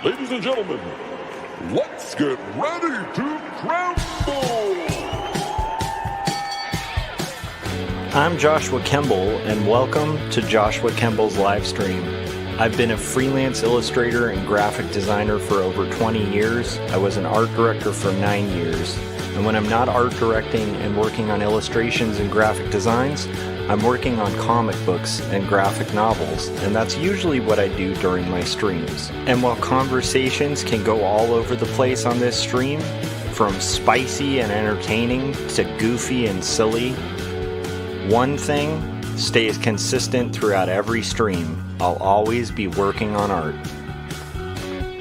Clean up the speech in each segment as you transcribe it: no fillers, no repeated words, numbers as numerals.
Ladies and gentlemen, let's get ready to crumble! I'm Joshua Kemble, and welcome to Joshua Kemble's Livestream. I've been a freelance illustrator and graphic designer for over 20 years. I was an art director for 9 years. And when I'm not art directing and working on illustrations and graphic designs, I'm working on comic books and graphic novels, and that's usually what I do during my streams. And while conversations can go all over the place on this stream, from spicy and entertaining to goofy and silly, one thing stays consistent throughout every stream. I'll always be working on art.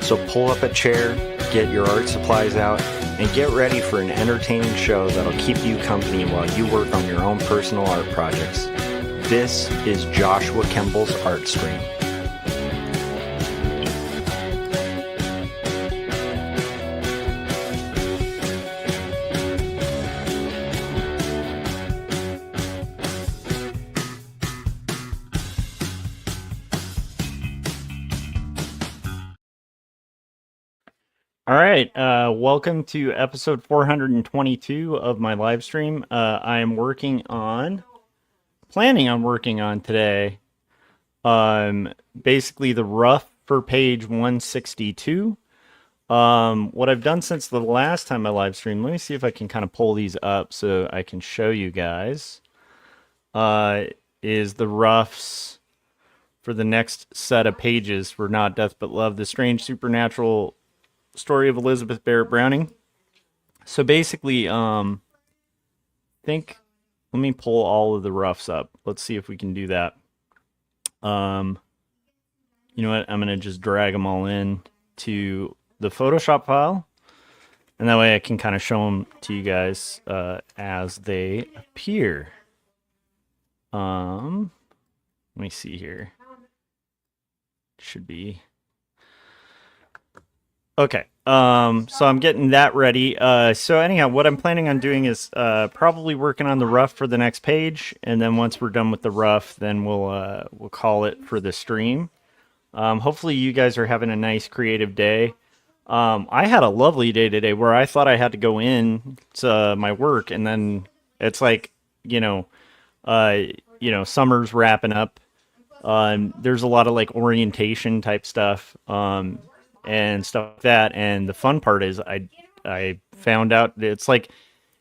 So pull up a chair, get your art supplies out, and get ready for an entertaining show that'll keep you company while you work on your own personal art projects. This is Joshua Kemble's Art Stream. All right, welcome to episode 422 of my live stream. I am planning on working on today, basically the rough for page 162. What I've done since the last time I live streamed, let me see if I can kind of pull these up so I can show you guys, is the roughs for the next set of pages for Not Death But Love, the strange supernatural story of Elizabeth Barrett Browning. So basically, let me pull all of the roughs up. Let's see if we can do that. You know what? I'm going to just drag them all in to the Photoshop file. And that way I can kind of show them to you guys as they appear. Let me see here. Should be... Okay, so I'm getting that ready. So anyhow, what I'm planning on doing is probably working on the rough for the next page, and then once we're done with the rough, then we'll call it for the stream. Hopefully you guys are having a nice creative day. I had a lovely day today where I thought I had to go in to my work, and then it's like, summer's wrapping up. There's a lot of like orientation type stuff. And stuff like that, and the fun part is I found out it's like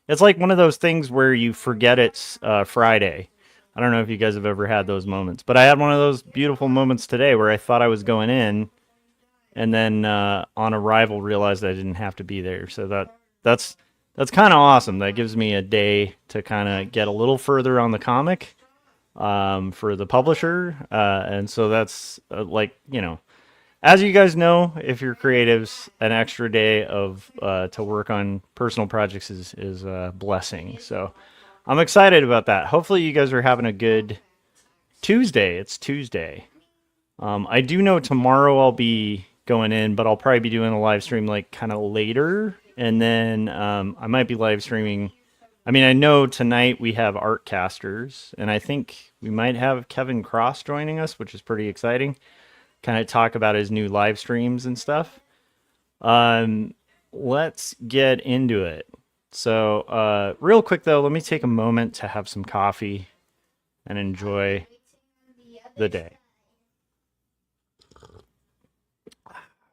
one of those things where you forget it's Friday. I don't know if you guys have ever had those moments, but I had one of those beautiful moments today where I thought I was going in, and then on arrival realized I didn't have to be there. So that's kind of awesome. That gives me a day to kind of get a little further on the comic for the publisher, and so that's as you guys know, if you're creatives, an extra day of to work on personal projects is a blessing. So I'm excited about that. Hopefully you guys are having a good Tuesday. It's Tuesday. I do know tomorrow I'll be going in, but I'll probably be doing a live stream like kind of later. And then I might be live streaming. I mean, I know tonight we have Artcasters, and I think we might have Kevin Cross joining us, which is pretty exciting. Kind of talk about his new live streams and stuff. Let's get into it. So real quick though, let me take a moment to have some coffee and enjoy the day.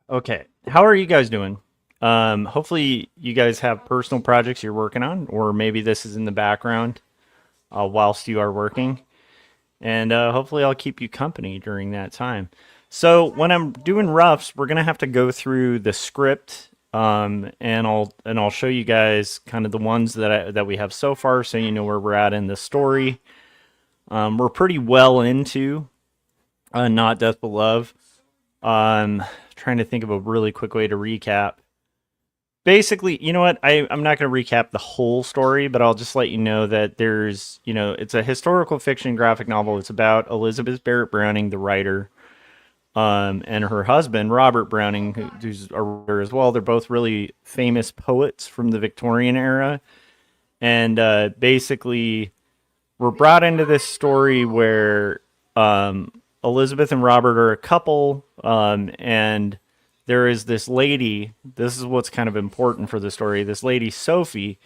Okay, how are you guys doing? Hopefully you guys have personal projects you're working on, or maybe this is in the background whilst you are working. And hopefully I'll keep you company during that time. So when I'm doing roughs, we're gonna have to go through the script, and I'll show you guys kind of the ones that we have so far, so you know where we're at in the story. We're pretty well into Not Death But Love. Trying to think of a really quick way to recap. Basically, you know what? I'm not going to recap the whole story, but I'll just let you know that there's, it's a historical fiction graphic novel. It's about Elizabeth Barrett Browning, the writer. And her husband, Robert Browning, who's a writer as well. They're both really famous poets from the Victorian era. And basically, we're brought into this story where Elizabeth and Robert are a couple, and there is this lady. This is what's kind of important for the story. This lady, Sophie,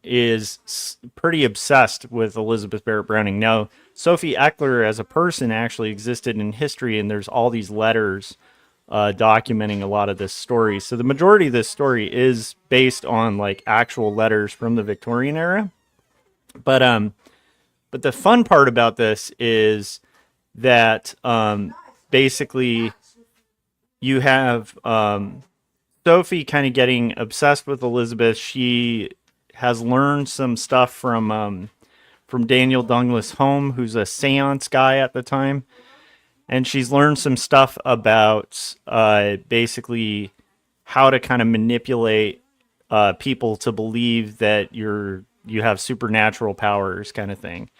is pretty obsessed with Elizabeth Barrett Browning. Now, Sophie Eckler as a person actually existed in history, and there's all these letters documenting a lot of this story. So the majority of this story is based on like actual letters from the Victorian era. But the fun part about this is that basically you have Sophie kind of getting obsessed with Elizabeth. She has learned some stuff from Daniel Douglas Home, who's a seance guy at the time. And she's learned some stuff about basically how to kind of manipulate people to believe that you have supernatural powers, kind of thing.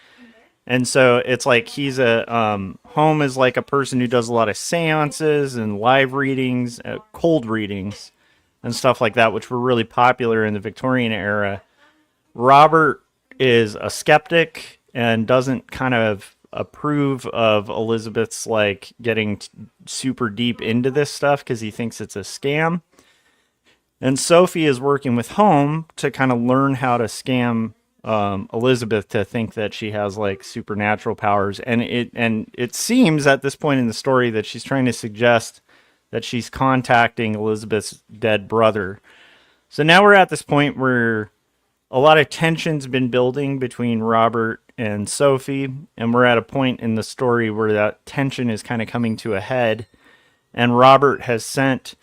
And so it's like he's Home is like a person who does a lot of seances and live readings, cold readings, and stuff like that, which were really popular in the Victorian era. Robert is a skeptic and doesn't kind of approve of Elizabeth's like getting super deep into this stuff because he thinks it's a scam. And Sophie is working with Home to kind of learn how to scam Elizabeth to think that she has like supernatural powers. And it seems at this point in the story that she's trying to suggest that she's contacting Elizabeth's dead brother. So now we're at this point where a lot of tension's been building between Robert and Sophie, and we're at a point in the story where that tension is kind of coming to a head. And Robert has sent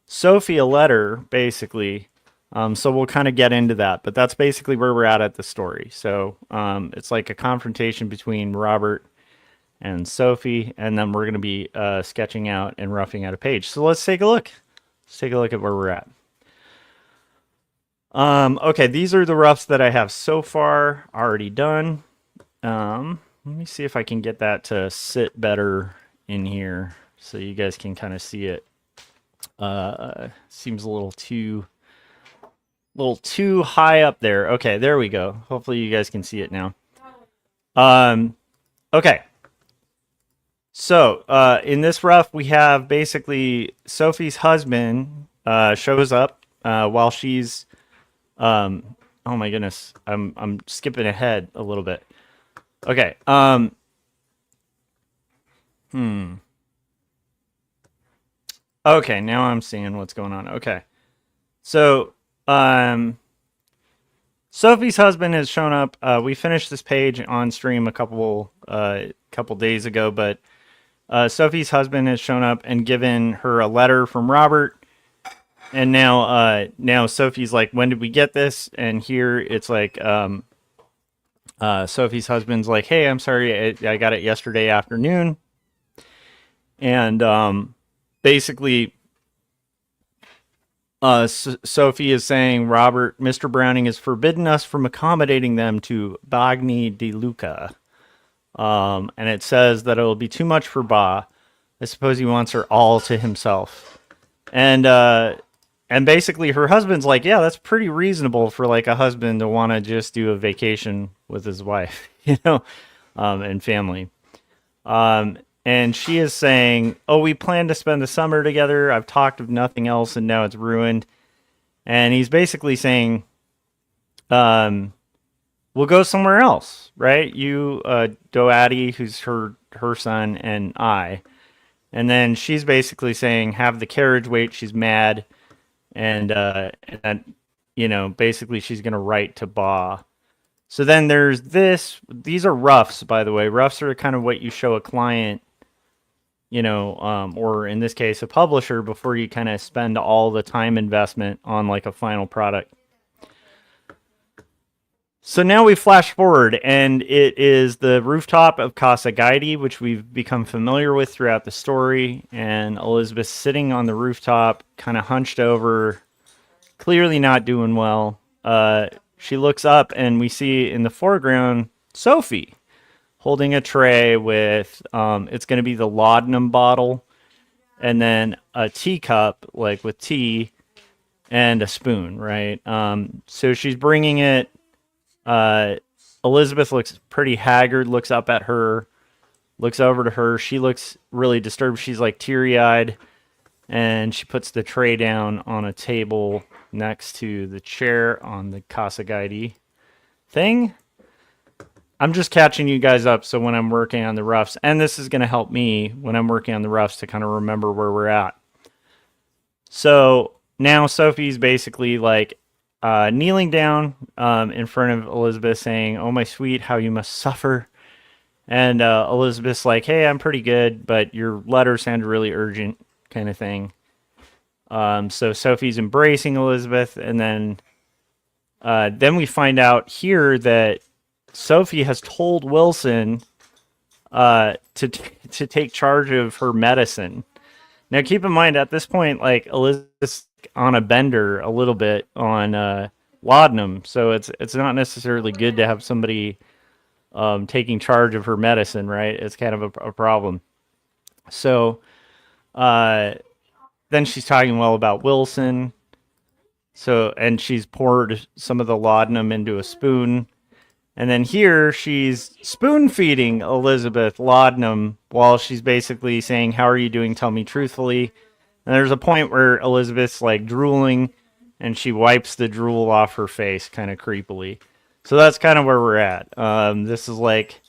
Sophie a letter, basically. So we'll kind of get into that, but that's basically where we're at the story. So it's like a confrontation between Robert and Sophie, and then we're going to be sketching out and roughing out a page. So let's take a look. Let's take a look at where we're at. Okay, these are the roughs that I have so far already done. Let me see if I can get that to sit better in here so you guys can kind of see it. Seems a little too high up there. Okay, there we go. Hopefully you guys can see it now. Okay. So, in this rough, we have basically Sophie's husband shows up while she's oh my goodness. I'm skipping ahead a little bit. Okay. Okay, now I'm seeing what's going on. Okay. So, Sophie's husband has shown up. We finished this page on stream a couple days ago, but Sophie's husband has shown up and given her a letter from Robert. And now Sophie's like, when did we get this? And here it's like, Sophie's husband's like, hey, I'm sorry, I got it yesterday afternoon. And basically, Sophie is saying, Robert, Mr. Browning has forbidden us from accommodating them to Bagni di Lucca. And it says that it'll be too much for Ba. I suppose he wants her all to himself. And basically her husband's like, yeah, that's pretty reasonable for like a husband to want to just do a vacation with his wife, and family. And she is saying, oh, we plan to spend the summer together. I've talked of nothing else and now it's ruined. And he's basically saying, we'll go somewhere else, right? You, Doaddy, who's her son, and I. And then she's basically saying, have the carriage wait. She's mad. And basically she's going to write to Ba. So then there's this. These are roughs, by the way. Roughs are kind of what you show a client, or in this case, a publisher before you kind of spend all the time investment on like a final product. So now we flash forward, and it is the rooftop of Casa Guidi, which we've become familiar with throughout the story. And Elizabeth sitting on the rooftop, kind of hunched over, clearly not doing well. She looks up, and we see in the foreground Sophie holding a tray with, it's going to be the laudanum bottle, and then a teacup, like with tea, and a spoon, right? So she's bringing it. Elizabeth looks pretty haggard, looks up at her, looks over to her. She looks really disturbed. She's like teary-eyed. and she puts the tray down on a table next to the chair on the Casa Guide thing. I'm just catching you guys up so when I'm working on the roughs, and this is going to help me when I'm working on the roughs to kind of remember where we're at. So now Sophie's basically like kneeling down in front of Elizabeth saying, "Oh, my sweet, how you must suffer." And Elizabeth's like, "Hey, I'm pretty good, but your letter sounded really urgent," kind of thing. So Sophie's embracing Elizabeth, and then we find out here that Sophie has told Wilson to take charge of her medicine. Now, keep in mind at this point, like Elizabeth's on a bender a little bit on laudanum, so it's not necessarily good to have somebody taking charge of her medicine, right? It's kind of a problem. So then she's talking well about Wilson. So, and she's poured some of the laudanum into a spoon. And then here she's spoon feeding Elizabeth laudanum while she's basically saying, "How are you doing? Tell me truthfully." And there's a point where Elizabeth's like drooling and she wipes the drool off her face kind of creepily. So that's kind of where we're at. This is like,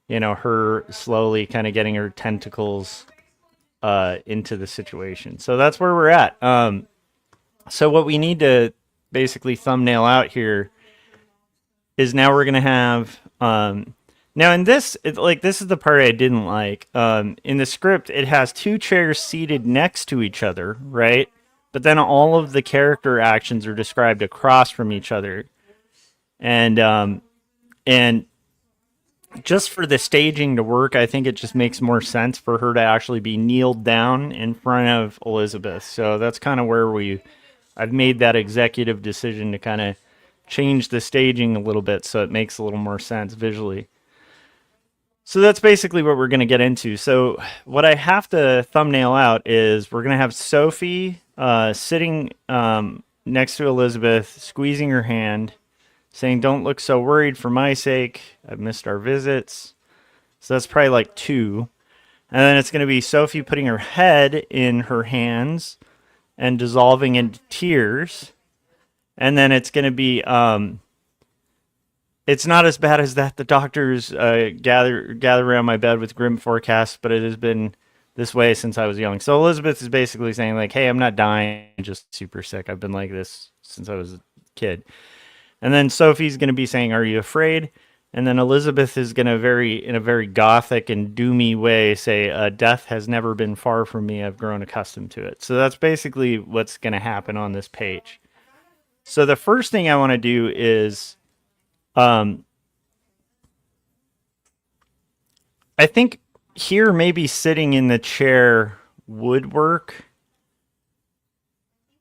her slowly kind of getting her tentacles into the situation. So that's where we're at. So what we need to basically thumbnail out here is now we're going to have now in this this is the part I didn't like. In the script it has two chairs seated next to each other, right? But then all of the character actions are described across from each other. And just for the staging to work, I think it just makes more sense for her to actually be kneeled down in front of Elizabeth. So that's kind of where I've made that executive decision to kind of change the staging a little bit so it makes a little more sense visually. So that's basically what we're going to get into. So what I have to thumbnail out is we're going to have Sophie sitting next to Elizabeth, squeezing her hand, saying, "Don't look so worried for my sake. I've missed our visits." So that's probably like 2. And then it's going to be Sophie putting her head in her hands and dissolving into tears. And then it's going to be, it's not as bad as that. The doctors gather around my bed with grim forecasts, but it has been this way since I was young. So Elizabeth is basically saying like, "Hey, I'm not dying, I'm just super sick. I've been like this since I was a kid." And then Sophie's going to be saying, "Are you afraid?" And then Elizabeth is going to in a very gothic and doomy way say, "Death has never been far from me. I've grown accustomed to it." So that's basically what's going to happen on this page. So the first thing I want to do is, I think here maybe sitting in the chair would work.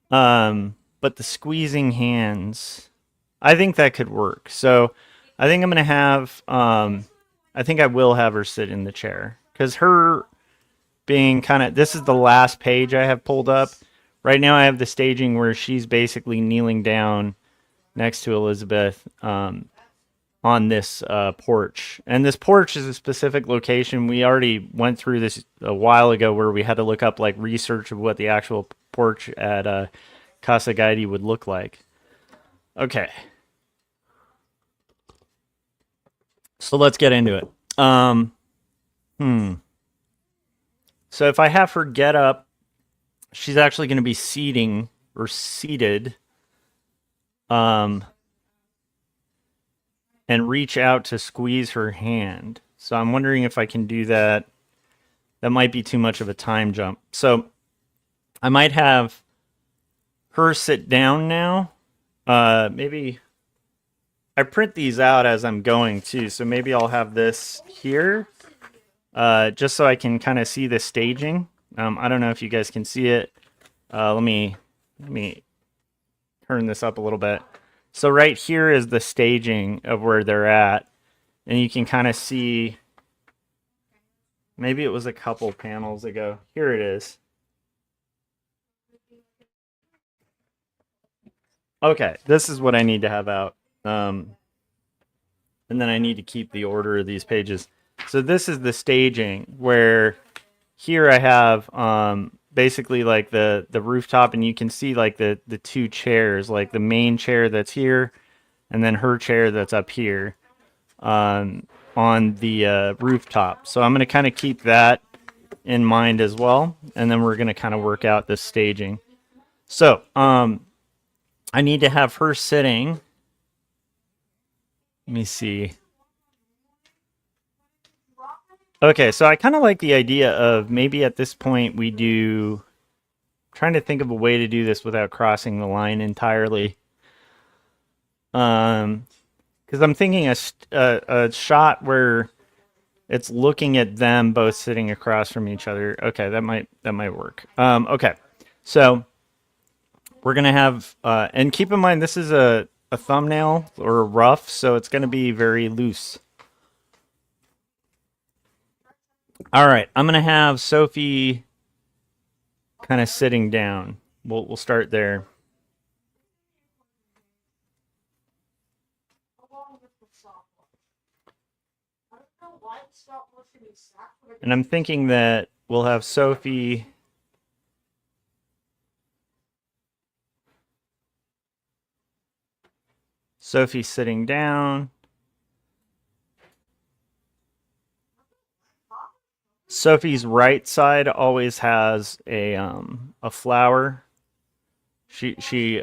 But the squeezing hands, I think that could work. So I think I'm going to have, I think I will have her sit in the chair. Because her being this is the last page I have pulled up. Right now I have the staging where she's basically kneeling down next to Elizabeth on this porch. And this porch is a specific location. We already went through this a while ago where we had to look up like research of what the actual porch at Casa Guide would look like. Okay. So let's get into it. So if I have her get up, she's actually going to be seated and reach out to squeeze her hand. So I'm wondering if I can do that. That might be too much of a time jump. So I might have her sit down now. Maybe I print these out as I'm going too. So maybe I'll have this here just so I can kind of see the staging. I don't know if you guys can see it. Let me turn this up a little bit. So right here is the staging of where they're at. And you can kind of see, maybe it was a couple panels ago. Here it is. Okay, this is what I need to have out. And then I need to keep the order of these pages. So this is the staging where here I have basically like the rooftop, and you can see like the two chairs, like the main chair that's here, and then her chair that's up here on the rooftop. So I'm going to kind of keep that in mind as well, and then we're going to kind of work out this staging. So I need to have her sitting. Let me see. Okay, so I kind of like the idea of maybe at this point we do. Trying to think of a way to do this without crossing the line entirely. Because I'm thinking a shot where it's looking at them both sitting across from each other. Okay, that might work. Okay, so we're gonna have and keep in mind this is a thumbnail or a rough, so it's gonna be very loose. All right, I'm gonna have Sophie kind of sitting down. We'll start there. And I'm thinking that we'll have Sophie sitting down. Sophie's right side always has a flower. She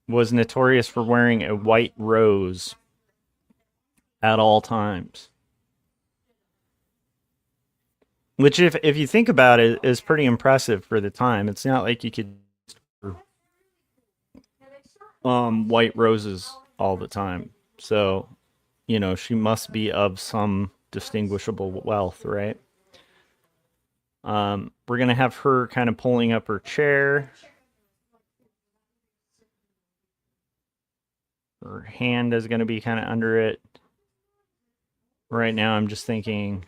was notorious for wearing a white rose at all times. Which, if you think about it, is pretty impressive for the time. It's not like you could white roses all the time. So, you know, she must be of some distinguishable wealth, right? We're gonna have her kind of pulling up her chair. Her hand is gonna be kind of under it. Right now, I'm just thinking,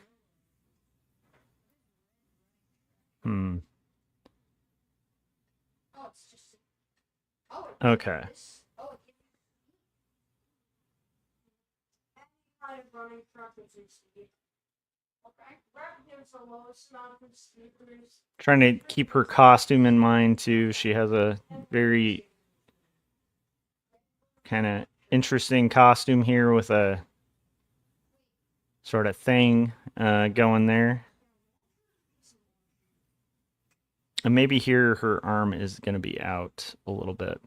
Okay. Trying to keep her costume in mind too. She has a very kind of interesting costume here with a sort of thing going there. And maybe here her arm is going to be out a little bit.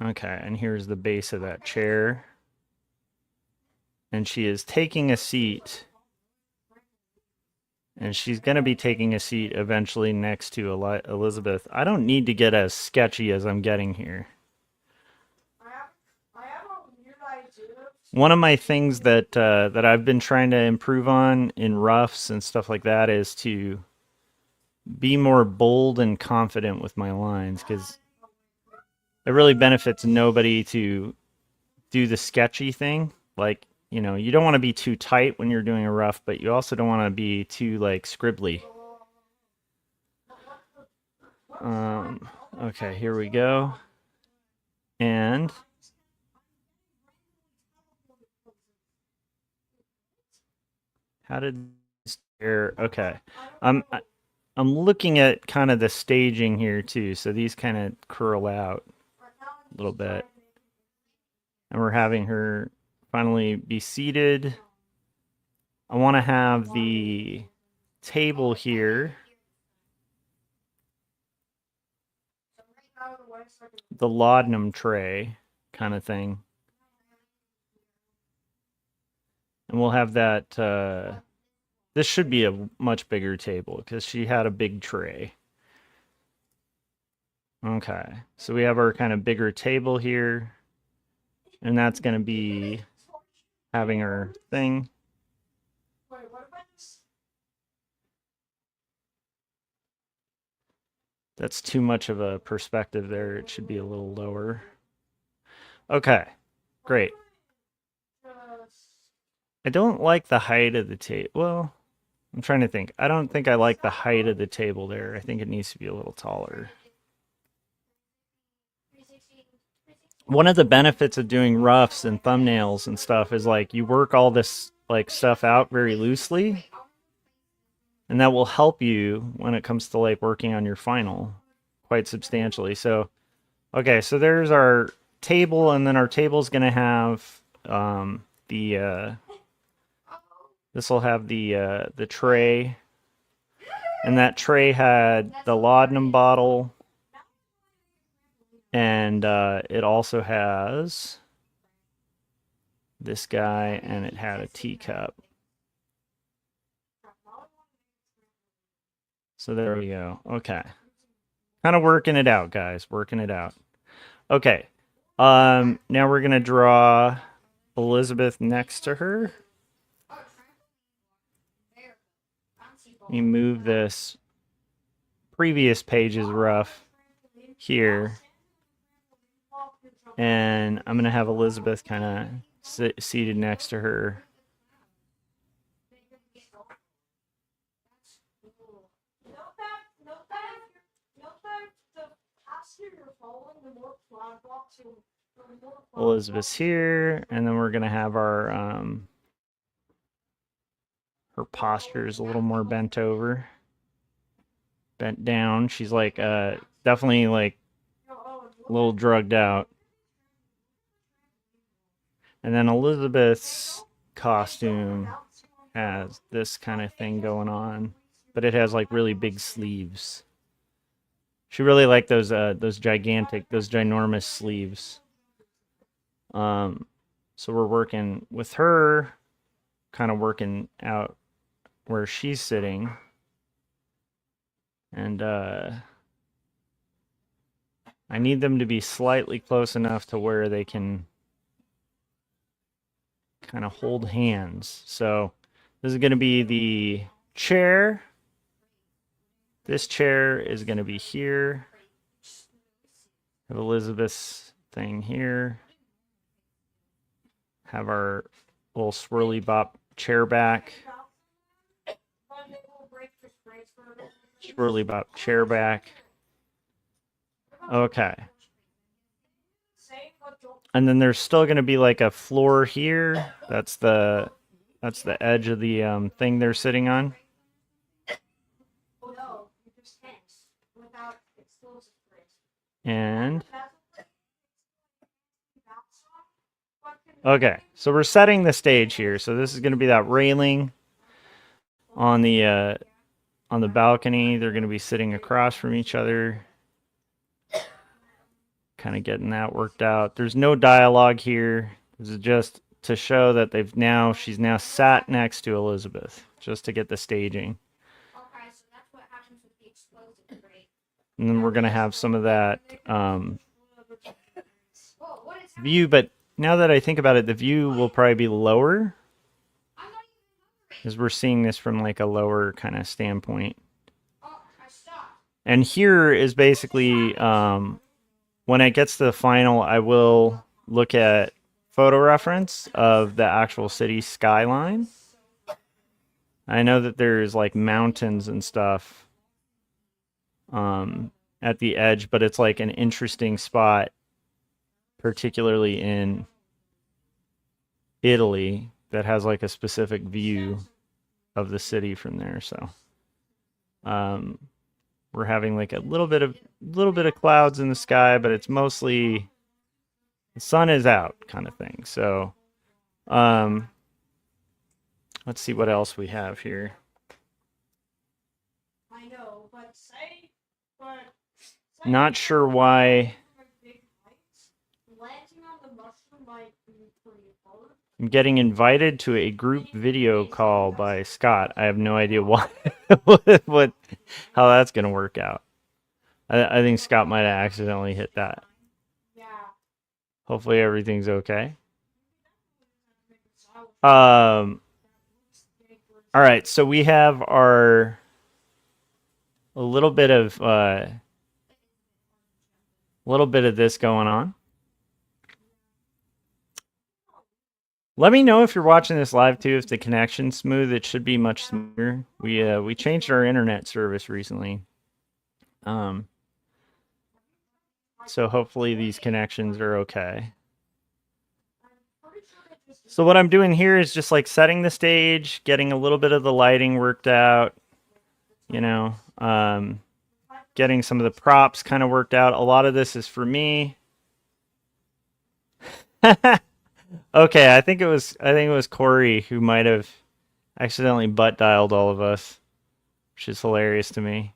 Okay, and here's the base of that chair. And she is taking a seat. And she's going to be taking a seat eventually next to Elizabeth. I don't need to get as sketchy as I'm getting here. One of my things that I've been trying to improve on in roughs and stuff like that is to be more bold and confident with my lines, because it really benefits nobody to do the sketchy thing. Like, you know, you don't want to be too tight when you're doing a rough, but you also don't want to be too like scribbly. Okay, here we go. And how did this air? Okay, I'm looking at kind of the staging here too. So these kind of curl out a little bit, and we're having her finally be seated. I want to have the table here, the laudanum tray kind of thing. And we'll have that, this should be a much bigger table because she had a big tray. Okay, so we have our kind of bigger table here, and that's going to be having our thing. That's too much of a perspective there. It should be a little lower. Okay, great. I don't like the height of the table. Well, I'm trying to think. I don't think I like the height of the table there. I think it needs to be a little taller. one of the benefits of doing roughs and thumbnails and stuff is like you work all this like stuff out very loosely, and that will help you when it comes to like working on your final quite substantially. So okay, so there's our table, and then our table's gonna have the this will have the tray, and that tray had the laudanum bottle, and it also has this guy, and it had a teacup. So there we go. Okay. Kind of working it out, guys. Working it out. Okay. Now we're going to draw Elizabeth next to her. Let me move this previous page's rough here. And I'm going to have Elizabeth kind of seated next to her. Elizabeth's here, and then we're going to have our her posture is a little more bent over, bent down. She's like definitely like a little drugged out. And then Elizabeth's costume has this kind of thing going on, but it has like really big sleeves. She really liked those ginormous sleeves. So we're working with her, kind of working out where she's sitting. And I need them to be slightly close enough to where they can kind of hold hands. So this is going to be the chair. This chair is going to be here. Have Elizabeth's thing here. Have our little swirly bop chair back. Swirly bop chair back. Okay. And then there's still going to be like a floor here. That's the edge of the thing they're sitting on. And okay, so we're setting the stage here. So this is going to be that railing on the balcony. They're going to be sitting across from each other, kind of getting that worked out. There's no dialogue here. This is just to show that she's now sat next to Elizabeth, just to get the staging. Okay, so that's what happens with the explosive, right? And then we're going to have some of that view, but now that I think about it, the view will probably be lower, as we're seeing this from like a lower kind of standpoint. And here is basically, when it gets to the final, I will look at photo reference of the actual city skyline. I know that there's like mountains and stuff at the edge, but it's like an interesting spot, particularly in Italy, that has like a specific view of the city from there. So we're having like a little bit of clouds in the sky, but it's mostly the sun is out kind of thing. So let's see what else we have here. I know, Not sure why I'm getting invited to a group video call by Scott. I have no idea why, how that's going to work out. I think Scott might have accidentally hit that. Yeah. Hopefully everything's okay. All right, so we have a little bit of this going on. Let me know if you're watching this live too, if the connection's smooth. It should be much smoother. We changed our internet service recently. So hopefully these connections are okay. So what I'm doing here is just like setting the stage, getting a little bit of the lighting worked out, you know, getting some of the props kind of worked out. A lot of this is for me. Okay, I think it was Corey who might have accidentally butt dialed all of us, which is hilarious to me.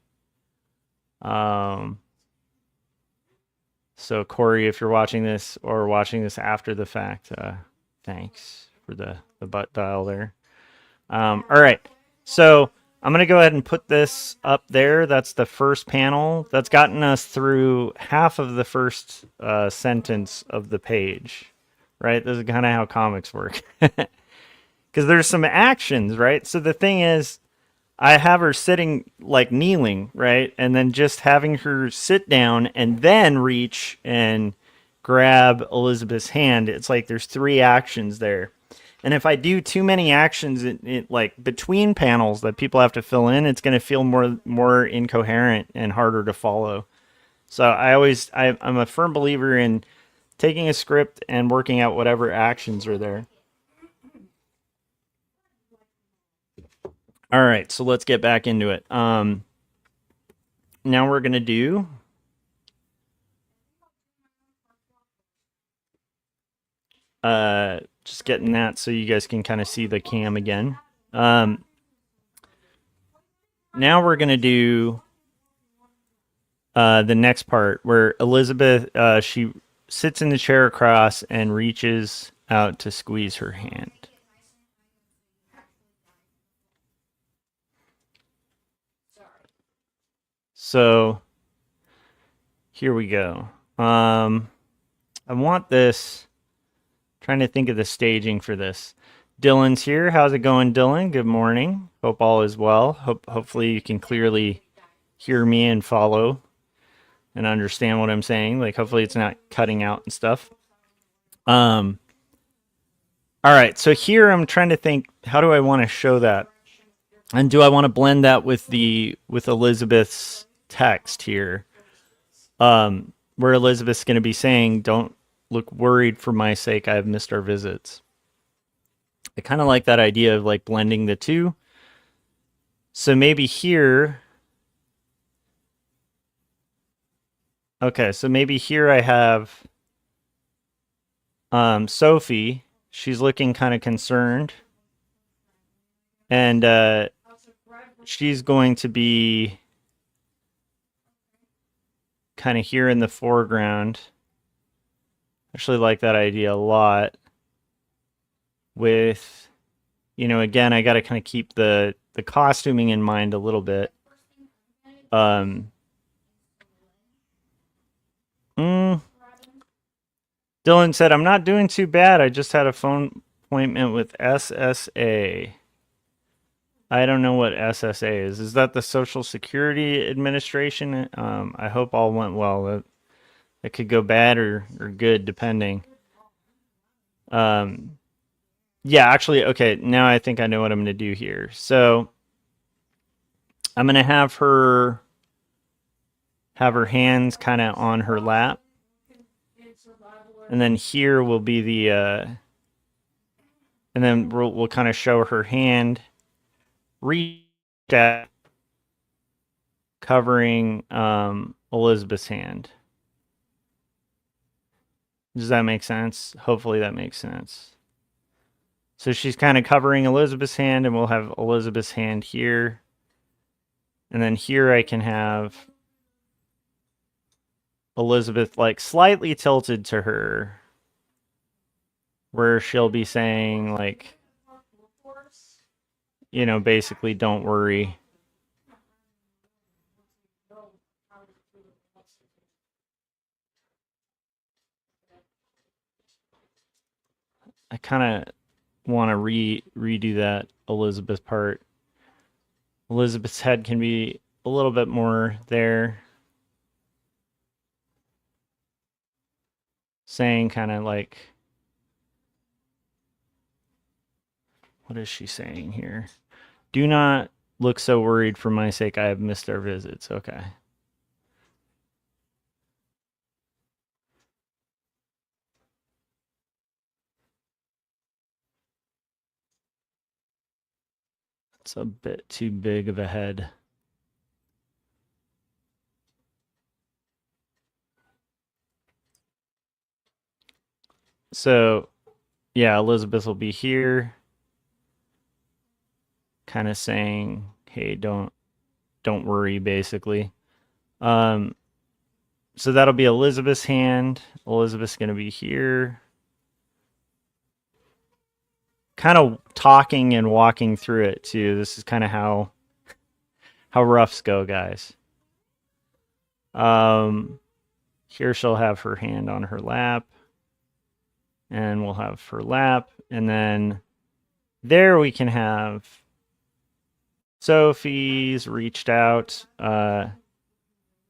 So Corey, if you're watching this or watching this after the fact, thanks for the butt dial there. All right, so I'm gonna go ahead and put this up there. That's the first panel. That's gotten us through half of the first sentence of the page, right? This is kind of how comics work. Because there's some actions, right? So the thing is, I have her sitting like kneeling, right? And then just having her sit down and then reach and grab Elizabeth's hand. It's like there's 3 actions there. And if I do too many actions like between panels that people have to fill in, it's going to feel more incoherent and harder to follow. So I'm a firm believer in taking a script and working out whatever actions are there. All right, so let's get back into it. Now we're going to do just getting that so you guys can kind of see the cam again. Now we're going to do the next part where Elizabeth, she sits in the chair across and reaches out to squeeze her hand. So here we go. I want this. Trying to think of the staging for this. Dylan's here. How's it going, Dylan? Good morning. Hope all is well. Hopefully you can clearly hear me and follow and understand what I'm saying. Like hopefully it's not cutting out and stuff. All right. So here I'm trying to think, how do I want to show that? And do I want to blend that with Elizabeth's text here? Where Elizabeth's going to be saying, "Don't look worried for my sake. I have missed our visits." I kind of like that idea of like blending the two. So maybe here. Okay, so maybe here I have Sophie. She's looking kind of concerned. And she's going to be kind of here in the foreground. I actually like that idea a lot. With, again, I got to kind of keep the costuming in mind a little bit. Dylan said, "I'm not doing too bad. I just had a phone appointment with SSA." I don't know what SSA is. Is that the Social Security Administration? I hope all went well. It could go bad or good, depending. Yeah, actually, okay, now I think I know what I'm going to do here. So I'm going to have her hands kind of on her lap. And then here will be the, and then we'll kind of show her hand reach at covering Elizabeth's hand. Does that make sense? Hopefully that makes sense. So she's kind of covering Elizabeth's hand, and we'll have Elizabeth's hand here. And then here I can have Elizabeth like slightly tilted to her, where she'll be saying like, basically, "Don't worry." I kind of want to redo that Elizabeth part. Elizabeth's head can be a little bit more there. Saying kind of like, what is she saying here? "Do not look so worried for my sake. I have missed our visits." Okay. It's a bit too big of a head. So, yeah, Elizabeth will be here, kind of saying, "Hey, don't worry," basically. So that'll be Elizabeth's hand. Elizabeth's going to be here, kind of talking and walking through it too. This is kind of how roughs go, guys. Here she'll have her hand on her lap, and we'll have her lap, and then there we can have Sophie's reached out.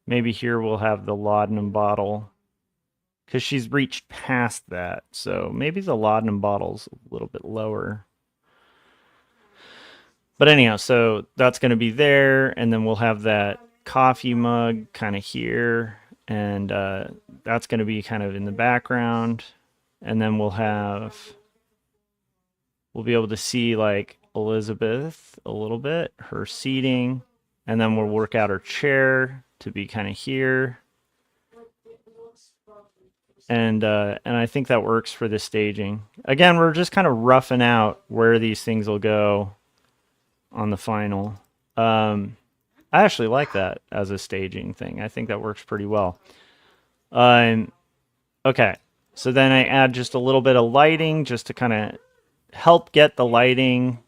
Maybe here we'll have the laudanum bottle, because she's reached past that. So maybe the laudanum bottle's a little bit lower. But anyhow, so that's going to be there, and then we'll have that coffee mug kind of here, and that's going to be kind of in the background. And then we'll be able to see like Elizabeth a little bit, her seating, and then we'll work out her chair to be kind of here. And I think that works for the staging. Again, we're just kind of roughing out where these things will go on the final. I actually like that as a staging thing. I think that works pretty well. Okay, so then I add just a little bit of lighting just to kind of help get the lighting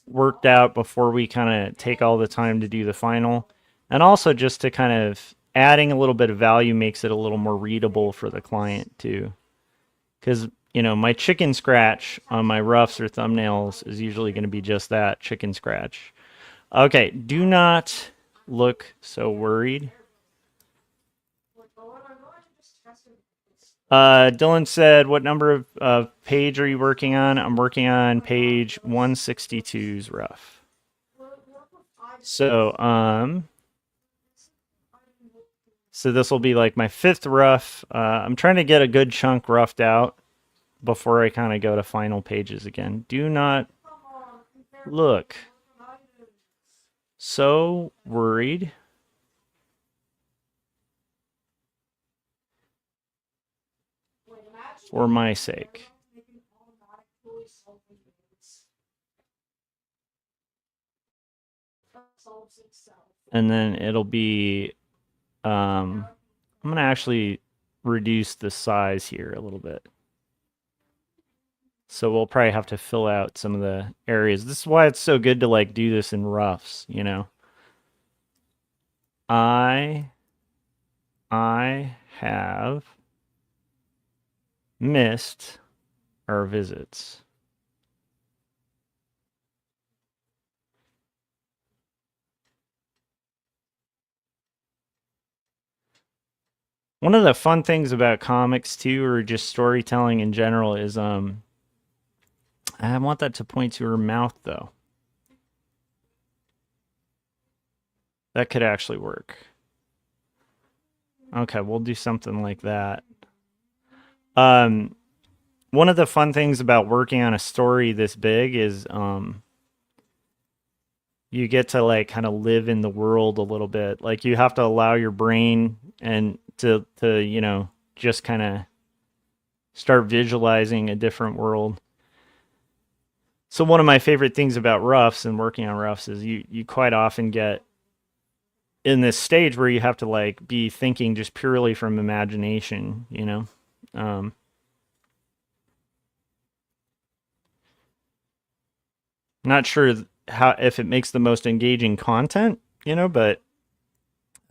worked out before we kind of take all the time to do the final. And also just to kind of adding a little bit of value makes it a little more readable for the client too. Because, you know, my chicken scratch on my roughs or thumbnails is usually going to be just that, chicken scratch. Okay, do not look so worried. Dylan said, what number of page are you working on? I'm working on page 162's rough. So, so this will be like my 5th rough. I'm trying to get a good chunk roughed out before I kind of go to final pages again. Do not look so worried. For my sake. And then it'll be, I'm going to actually reduce the size here a little bit. So we'll probably have to fill out some of the areas. This is why it's so good to like do this in roughs, you know. I have missed our visits. One of the fun things about comics too, or just storytelling in general, is I want that to point to her mouth though. That could actually work. Okay, we'll do something like that. One of the fun things about working on a story this big is you get to like kind of live in the world a little bit. Like you have to allow your brain and to you know, just kind of start visualizing a different world. So one of my favorite things about roughs and working on roughs is you quite often get in this stage where you have to like be thinking just purely from imagination, you know. Not sure if it makes the most engaging content, you know, but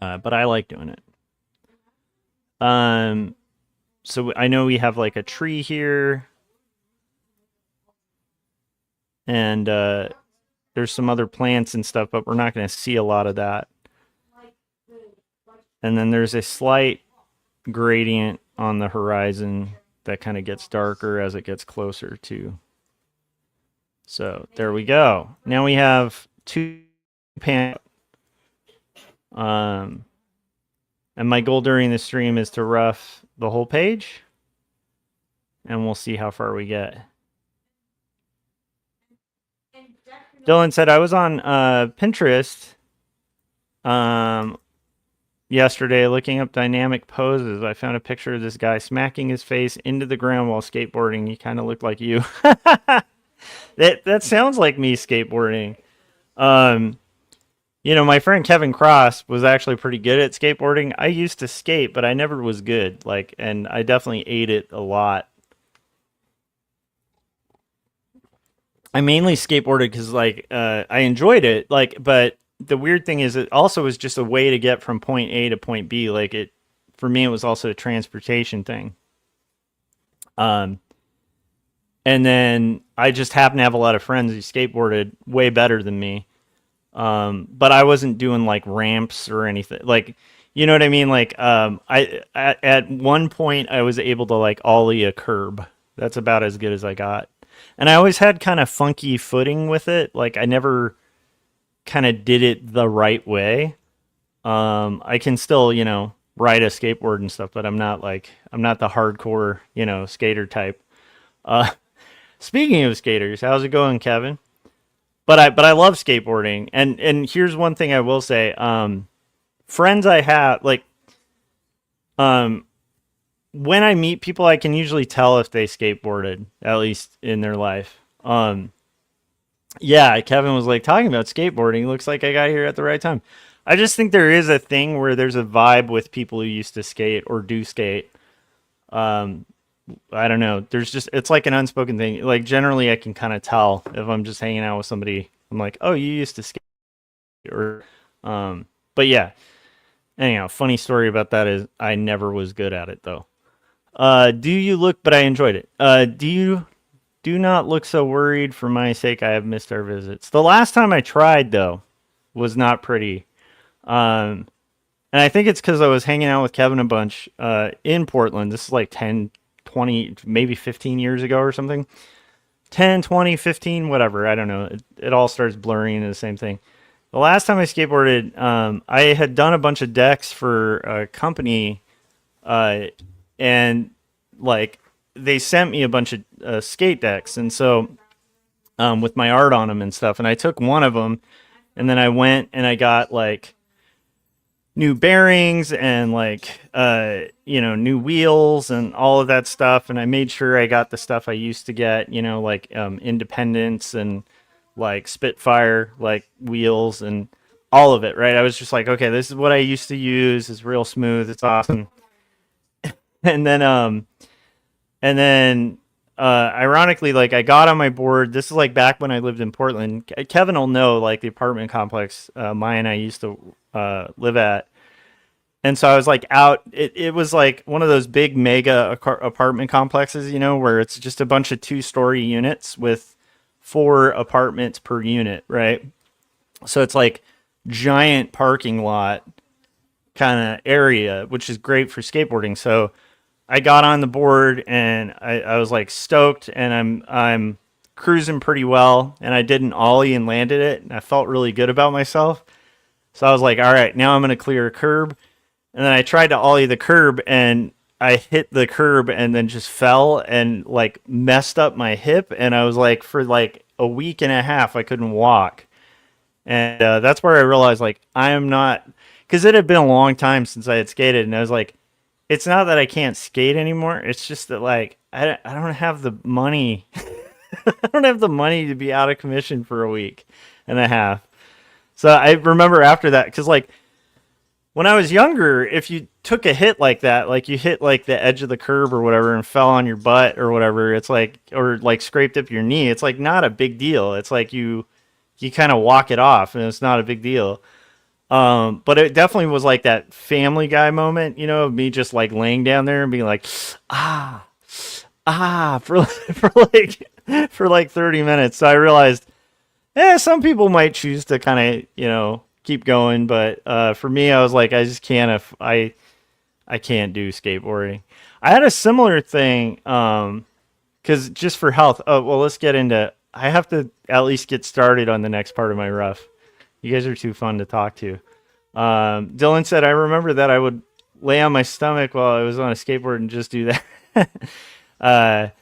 I like doing it. So I know we have like a tree here, and there's some other plants and stuff, but we're not going to see a lot of that. And then there's a slight gradient on the horizon that kind of gets darker as it gets closer to. So there we go. Now we have 2 panels. And my goal during the stream is to rough the whole page, and we'll see how far we get. Dylan said I was on Pinterest yesterday looking up dynamic poses. I found a picture of this guy smacking his face into the ground while skateboarding. He kind of looked like you. That sounds like me skateboarding. Um, my friend Kevin Cross was actually pretty good at skateboarding. I used to skate, but I never was good. And I definitely ate it a lot. I mainly skateboarded because I enjoyed it. But the weird thing is, it also was just a way to get from point A to point B. For me, it was also a transportation thing. Um, and then I just happened to have a lot of friends who skateboarded way better than me. But I wasn't doing like ramps or anything. You know what I mean? At one point I was able to like ollie a curb. That's about as good as I got. And I always had kind of funky footing with it. Like I never kind of did it the right way. I can still, ride a skateboard and stuff, but I'm not the hardcore, skater type. Uh, Speaking of skaters, how's it going, Kevin? But I love skateboarding, and here's one thing I will say. Friends I have um when I meet people, I can usually tell if they skateboarded at least in their life. Yeah, Kevin was like talking about skateboarding. Looks like I got here at the right time. I just think there is a thing where there's a vibe with people who used to skate or do skate. Um, I don't know. It's like an unspoken thing. Like generally, I can kind of tell if I'm just hanging out with somebody. I'm like, oh, you used to skate, or, but yeah. Anyhow, funny story about that is I never was good at it though. Do you look? But I enjoyed it. Do not look so worried for my sake. I have missed our visits. The last time I tried though was not pretty. Um, and I think it's because I was hanging out with Kevin a bunch in Portland. This is like 10, 20, maybe 15 years ago or something. 10, 20, 15, whatever. I don't know. It all starts blurring into the same thing. The last time I skateboarded, I had done a bunch of decks for a company, uh, and like they sent me a bunch of skate decks, and so with my art on them and stuff, and I took one of them, and then I went and I got like new bearings and new wheels and all of that stuff, and I made sure I got the stuff I used to get, Independence and like Spitfire like wheels and all of it, right? I was just like, okay, this is what I used to use. It's real smooth. It's awesome. And then ironically, like I got on my board. This is like back when I lived in Portland. Kevin will know, like the apartment complex Maya and I used to live at. And so I was like out. It was like one of those big mega apartment complexes, where it's just a bunch of 2-story units with 4 apartments per unit, right? So it's like giant parking lot kind of area, which is great for skateboarding. So I got on the board and I was like stoked, and I'm cruising pretty well, and I did an ollie and landed it, and I felt really good about myself. So I was like, all right, now I'm gonna clear a curb, and then I tried to ollie the curb, and I hit the curb and then just fell and like messed up my hip, and I was like for like a week and a half I couldn't walk, and that's where I realized like I am not, because it had been a long time since I had skated, and I was like, it's not that I can't skate anymore. It's just that like I don't have the money. I don't have the money to be out of commission for a week and a half. So I remember after that, because like when I was younger, if you took a hit like that, like you hit like the edge of the curb or whatever and fell on your butt or whatever, it's like, or like scraped up your knee, it's like not a big deal. It's like you kind of walk it off and it's not a big deal. But it definitely was like that Family Guy moment, of me just like laying down there and being like, ah, for like 30 minutes. So I realized, some people might choose to kind of, keep going. But, for me, I was like, I just can't, I can't do skateboarding. I had a similar thing, cause just for health. Oh, well, let's get into, I have to at least get started on the next part of my rough. You guys are too fun to talk to. Dylan said, I remember that I would lay on my stomach while I was on a skateboard and just do that.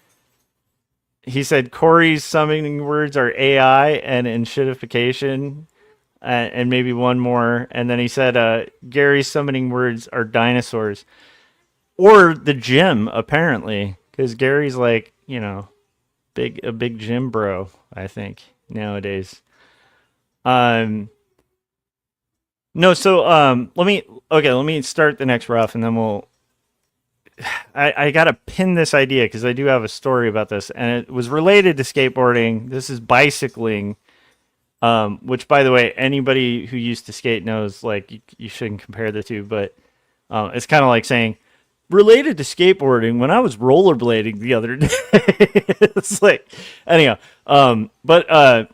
he said Corey's summoning words are AI and enshittification, and maybe one more. And then he said Gary's summoning words are dinosaurs or the gym, apparently, because Gary's like, a big gym bro, I think, nowadays. Um, no, so let me start the next rough, and then I gotta pin this idea because I do have a story about this, and it was related to skateboarding. This is bicycling, which, by the way, anybody who used to skate knows, like, you shouldn't compare the two, but it's kind of like saying, related to skateboarding, when I was rollerblading the other day. It's like, anyhow, but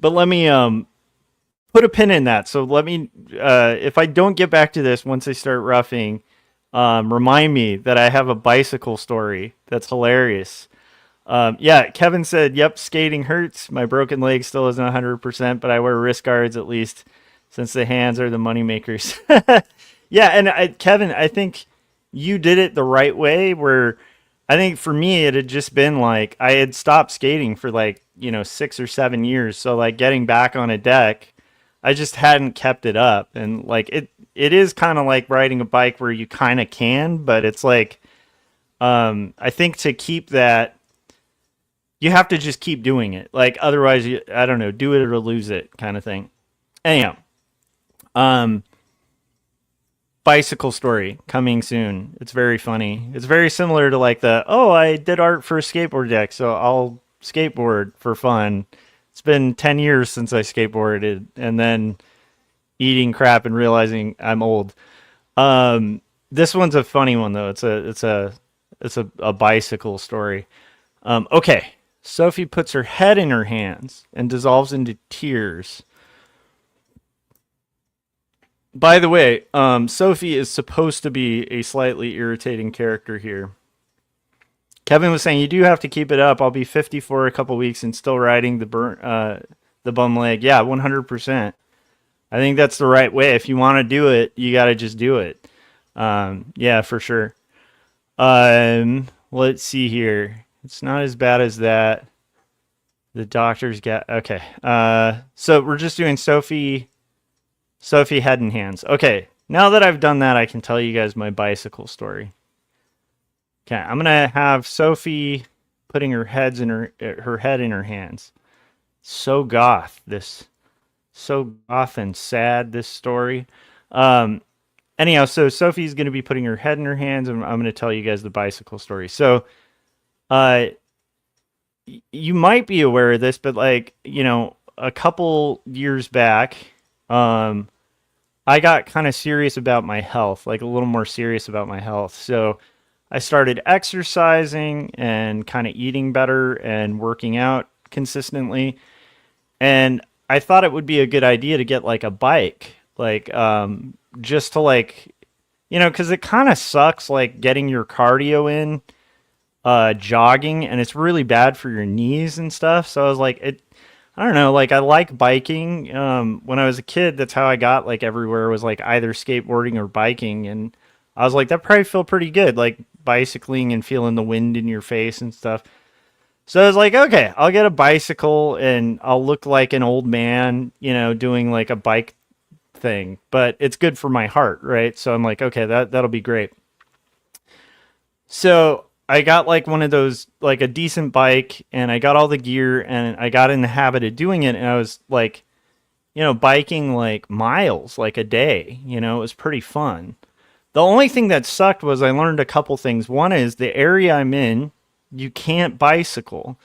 let me put a pin in that. So let me, if I don't get back to this once I start roughing, remind me that I have a bicycle story that's hilarious. Yeah, Kevin said, yep, skating hurts. My broken leg still isn't 100%, but I wear wrist guards at least, since the hands are the money makers. Yeah, and Kevin, I think you did it the right way, where I think for me it had just been like I had stopped skating for like, 6 or 7 years. So like getting back on a deck, I just hadn't kept it up. And like it is kind of like riding a bike where you kind of can, but it's like I think to keep that, you have to just keep doing it. Like otherwise, I don't know, do it or lose it kind of thing. Anyhow, bicycle story coming soon. It's very funny. It's very similar to like I did art for a skateboard deck, so I'll skateboard for fun. It's been 10 years since I skateboarded, and then eating crap and realizing I'm old. This one's a funny one though. It's a bicycle story. Okay. Sophie puts her head in her hands and dissolves into tears. By the way, Sophie is supposed to be a slightly irritating character here. Kevin was saying you do have to keep it up. I'll be 50 for a couple weeks and still riding the bum leg. Yeah, 100%. I think that's the right way. If you want to do it, you got to just do it. Yeah, for sure. Let's see here. It's not as bad as that. The doctor's got okay. So we're just doing Sophie head and hands. Okay. Now that I've done that, I can tell you guys my bicycle story. Okay, I'm gonna have Sophie putting her head in her hands. So goth and sad, this story. Anyhow, so Sophie's gonna be putting her head in her hands, and I'm gonna tell you guys the bicycle story. So, you might be aware of this, but like, a couple years back, I got kind of serious about my health, like a little more serious about my health. So I started exercising and kind of eating better and working out consistently. And I thought it would be a good idea to get like a bike, like, just to like, cause it kind of sucks, like getting your cardio in, jogging, and it's really bad for your knees and stuff. So I was like, I don't know, like I like biking. When I was a kid, that's how I got like everywhere, was like either skateboarding or biking. And I was like, that probably feel pretty good, like bicycling and feeling the wind in your face and stuff. So I was like, okay, I'll get a bicycle and I'll look like an old man, doing like a bike thing, but it's good for my heart, right? So I'm like, okay, that'll be great. So I got like one of those, like a decent bike, and I got all the gear, and I got in the habit of doing it. And I was like, biking like miles, like a day, it was pretty fun. The only thing that sucked was I learned a couple things. One is the area I'm in, you can't bicycle,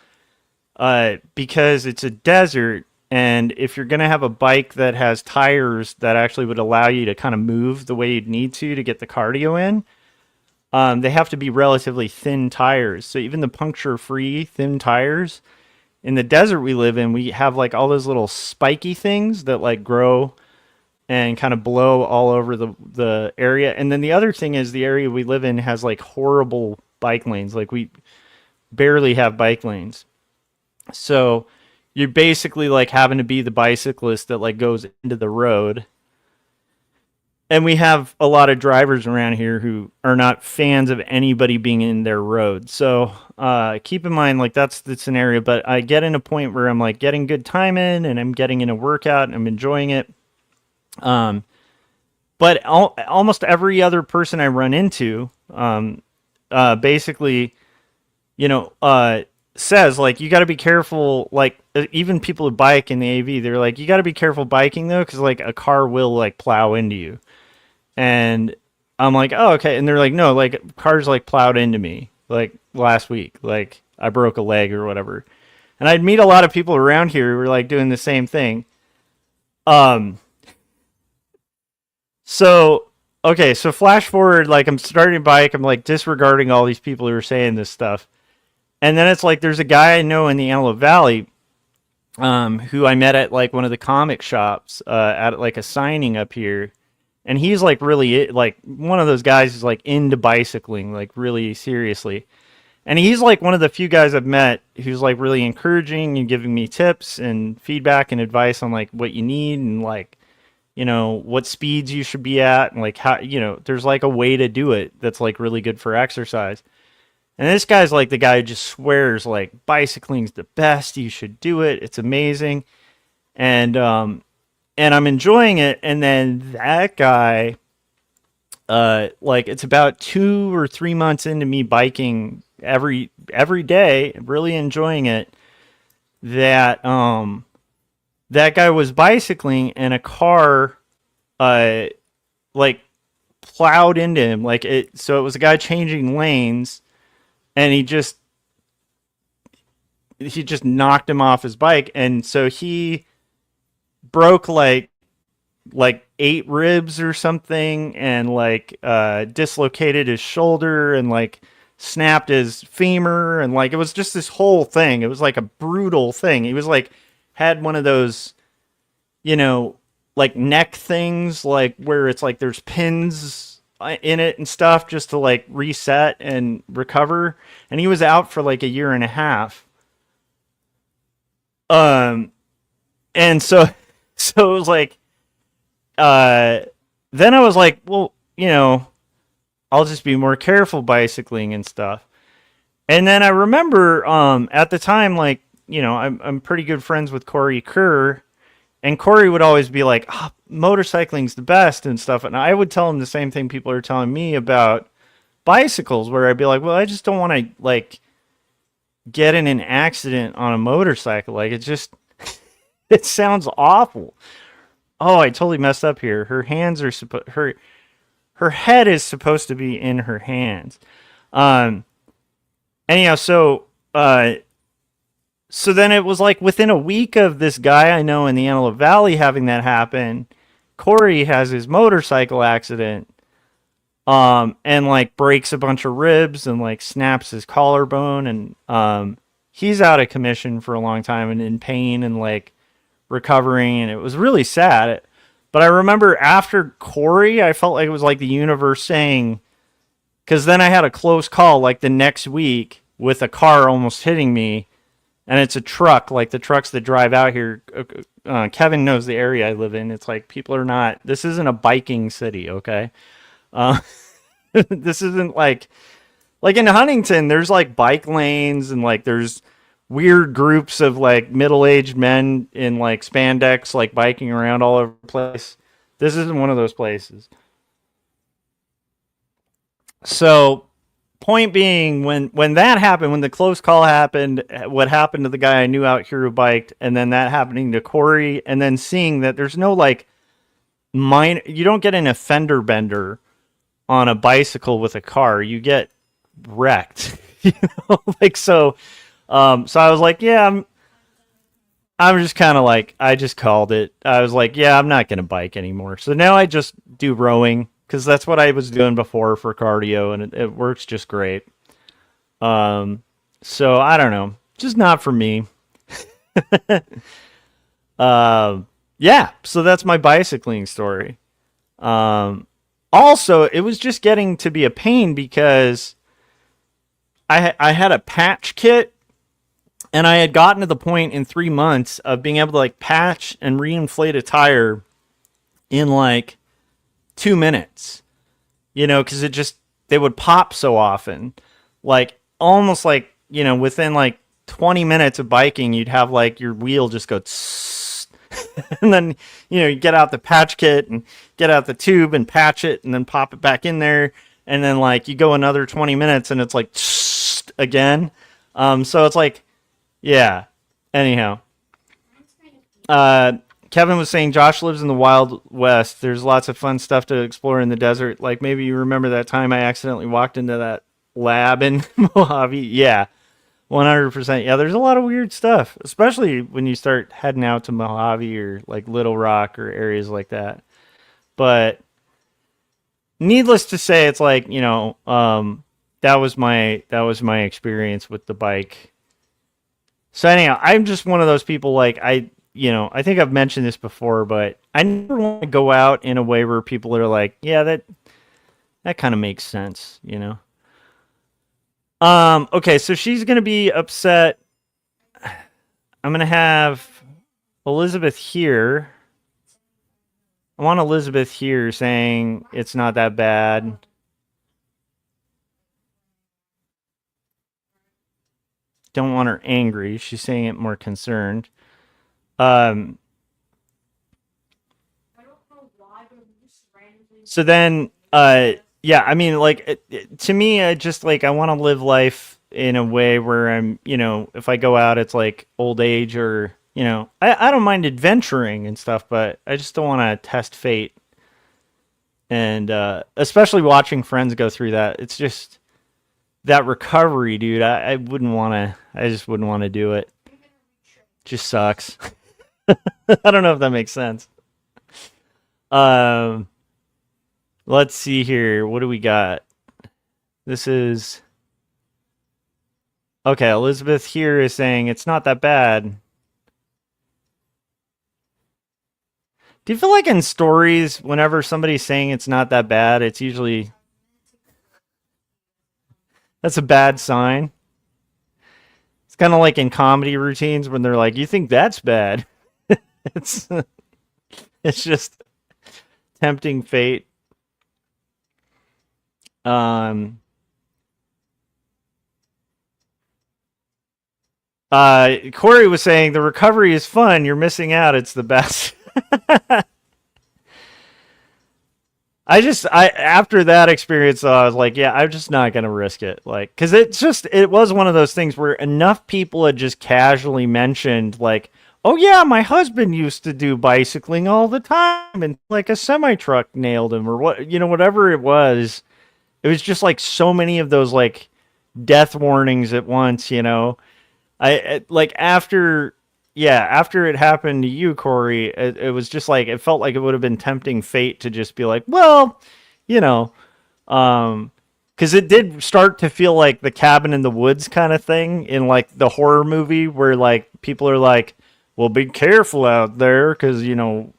because it's a desert. And if you're going to have a bike that has tires that actually would allow you to kind of move the way you'd need to get the cardio in, they have to be relatively thin tires. So even the puncture-free thin tires, in the desert we live in, we have like all those little spiky things that like grow and kind of blow all over the area. And then the other thing is the area we live in has like horrible bike lanes. Like we barely have bike lanes. So you're basically like having to be the bicyclist that like goes into the road. and we have a lot of drivers around here who are not fans of anybody being in their road. So keep in mind, like, that's the scenario. But I get in a point where I'm like getting good time in, and I'm getting in a workout, and I'm enjoying it. But almost every other person I run into, basically, says, like, you got to be careful. Like, even people who bike in the AV, they're like, you got to be careful biking though, because like a car will like plow into you. And I'm like, oh, okay. And they're like, no, like cars like plowed into me like last week. Like I broke a leg or whatever. And I'd meet a lot of people around here who were like doing the same thing. So, okay. So flash forward, like I'm starting to bike. I'm like disregarding all these people who are saying this stuff. And then it's like, there's a guy I know in the Antelope Valley, who I met at like one of the comic shops, at like a signing up here. And he's like really like one of those guys who's like into bicycling, like really seriously. And he's like one of the few guys I've met who's like really encouraging and giving me tips and feedback and advice on like what you need and like, what speeds you should be at and like how, there's like a way to do it that's like really good for exercise. And this guy's like the guy who just swears like bicycling's the best. You should do it. It's amazing. And I'm enjoying it. And then that guy, like it's about 2 or 3 months into me biking every day, really enjoying it, that that guy was bicycling and a car like plowed into him. So it was a guy changing lanes, and he just knocked him off his bike, and so he broke like 8 ribs or something, and like dislocated his shoulder and like snapped his femur, and like it was just this whole thing. It was like a brutal thing. He was like had one of those, like neck things, like where it's like there's pins in it and stuff just to like reset and recover. And he was out for like a year and a half. And so it was like, then I was like, well, I'll just be more careful bicycling and stuff. And then I remember, at the time, like, I'm pretty good friends with Corey Kerr, and Corey would always be like, motorcycling's the best and stuff. And I would tell him the same thing people are telling me about bicycles, where I'd be like, well, I just don't want to like get in an accident on a motorcycle. Like it just, it sounds awful. Oh, I totally messed up here. Her hands are her head is supposed to be in her hands. Anyhow, so then it was like within a week of this guy I know in the Antelope Valley having that happen, Corey has his motorcycle accident, and like breaks a bunch of ribs and like snaps his collarbone, and he's out of commission for a long time and in pain and like recovering, and it was really sad. But I remember after Corey, I felt like it was like the universe saying, because then I had a close call like the next week with a car almost hitting me, and it's a truck, like the trucks that drive out here. Kevin knows the area I live in. It's like people are not, this isn't a biking city, okay? This isn't like in Huntington, there's like bike lanes and like there's weird groups of like middle-aged men in like spandex like biking around all over the place. This isn't one of those places. So point being, when that happened, when the close call happened, what happened to the guy I knew out here who biked, and then that happening to Corey, and then seeing that there's no like you don't get an fender bender on a bicycle with a car, you get wrecked. Like so I was like, yeah, I'm just kind of like, I just called it. I was like, yeah, I'm not going to bike anymore. So now I just do rowing, because that's what I was doing before for cardio, and it works just great. So I don't know, just not for me. Yeah, so that's my bicycling story. Also, it was just getting to be a pain because I had a patch kit, and I had gotten to the point in 3 months of being able to like patch and reinflate a tire in like 2 minutes, because they would pop so often, like almost like, within like 20 minutes of biking, you'd have like your wheel just go tss, and then, you get out the patch kit and get out the tube and patch it and then pop it back in there. And then like you go another 20 minutes and it's like tss, again. So it's like, yeah. Anyhow, Kevin was saying Josh lives in the Wild West. There's lots of fun stuff to explore in the desert. Like maybe you remember that time I accidentally walked into that lab in Mojave. Yeah, 100%. Yeah, there's a lot of weird stuff, especially when you start heading out to Mojave or like Little Rock or areas like that. But needless to say, it's like, that was my experience with the bike. So anyhow, I'm just one of those people, like, I think I've mentioned this before, but I never want to go out in a way where people are like, yeah, that kind of makes sense. Okay, so she's gonna be upset. I'm gonna have Elizabeth here. I want Elizabeth here saying it's not that bad. Don't want her angry. She's saying it more concerned. So then, yeah, I mean, like, to me, I just like, I want to live life in a way where I'm, if I go out, it's like old age or, I don't mind adventuring and stuff, but I just don't want to test fate. And especially watching friends go through that, it's just that recovery, dude. I wouldn't want to. I just wouldn't want to do it. Just sucks. I don't know if that makes sense. Let's see here. What do we got? This is okay. Elizabeth here is saying it's not that bad. Do you feel like in stories, whenever somebody's saying it's not that bad, it's usually that's a bad sign? It's kind of like in comedy routines when they're like, "You think that's bad?" it's it's just tempting fate. Um. Corey was saying the recovery is fun. You're missing out. It's the best. I after that experience, though, I was like, yeah, I'm just not gonna risk it, like, because it was one of those things where enough people had just casually mentioned, like, oh yeah, my husband used to do bicycling all the time, and like a semi truck nailed him, or whatever it was. It was just like so many of those like death warnings at once. Like after, yeah, after it happened to you, Corey, it was just like, it felt like it would have been tempting fate to just be like, well, you know, because it did start to feel like the cabin in the woods kind of thing in like the horror movie where like people are like, well, be careful out there because,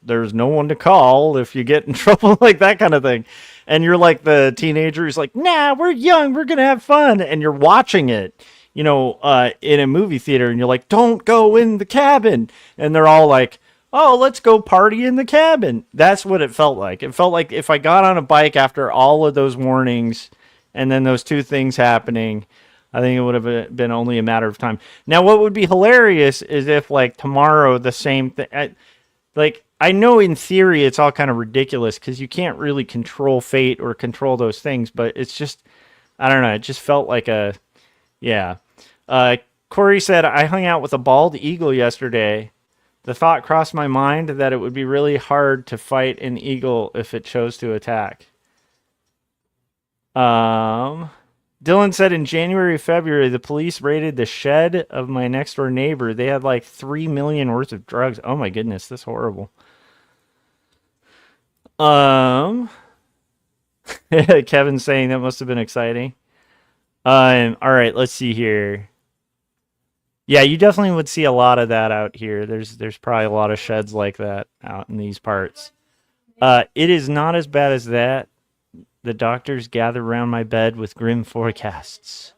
there's no one to call if you get in trouble, like that kind of thing. And you're like the teenager who's like, nah, we're young, we're going to have fun. And you're watching it, in a movie theater, and you're like, don't go in the cabin. And they're all like, oh, let's go party in the cabin. That's what it felt like. It felt like if I got on a bike after all of those warnings and then those two things happening, I think it would have been only a matter of time. Now, what would be hilarious is if, like, tomorrow the same thing. I know in theory it's all kind of ridiculous because you can't really control fate or control those things, but it's just, I don't know. It just felt like yeah. Corey said, I hung out with a bald eagle yesterday. The thought crossed my mind that it would be really hard to fight an eagle if it chose to attack. Dylan said in January, February, the police raided the shed of my next door neighbor. They had like 3 million worth of drugs. Oh my goodness, that's horrible. Kevin's saying that must have been exciting. All right, let's see here. Yeah, you definitely would see a lot of that out here. There's probably a lot of sheds like that out in these parts. It is not as bad as that. The doctors gather around my bed with grim forecasts.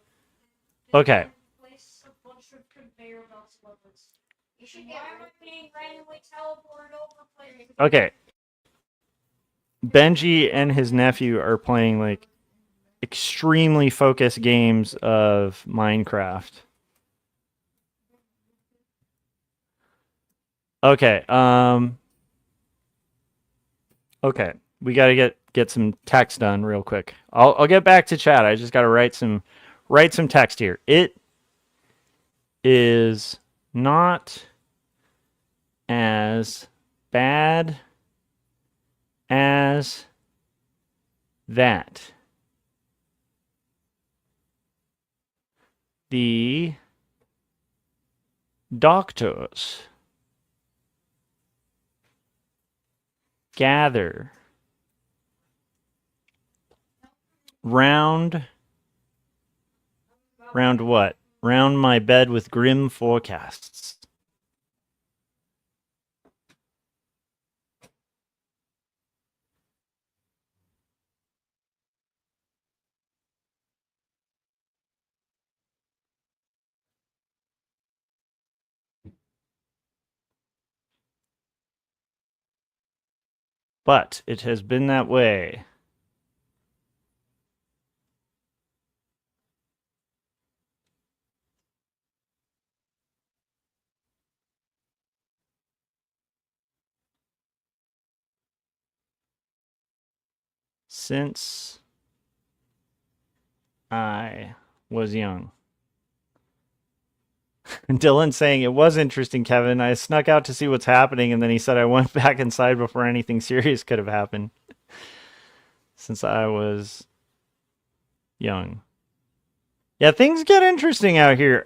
Okay. Okay. Benji and his nephew are playing like extremely focused games of Minecraft. Okay, okay. We got to get some text done real quick. I'll get back to chat. I just got to write some text here. It is not as bad as that. The doctors gather round what? Round my bed with grim forecasts. But it has been that way since I was young. Dylan saying, it was interesting, Kevin. I snuck out to see what's happening, and then he said I went back inside before anything serious could have happened. Since I was young. Yeah, things get interesting out here.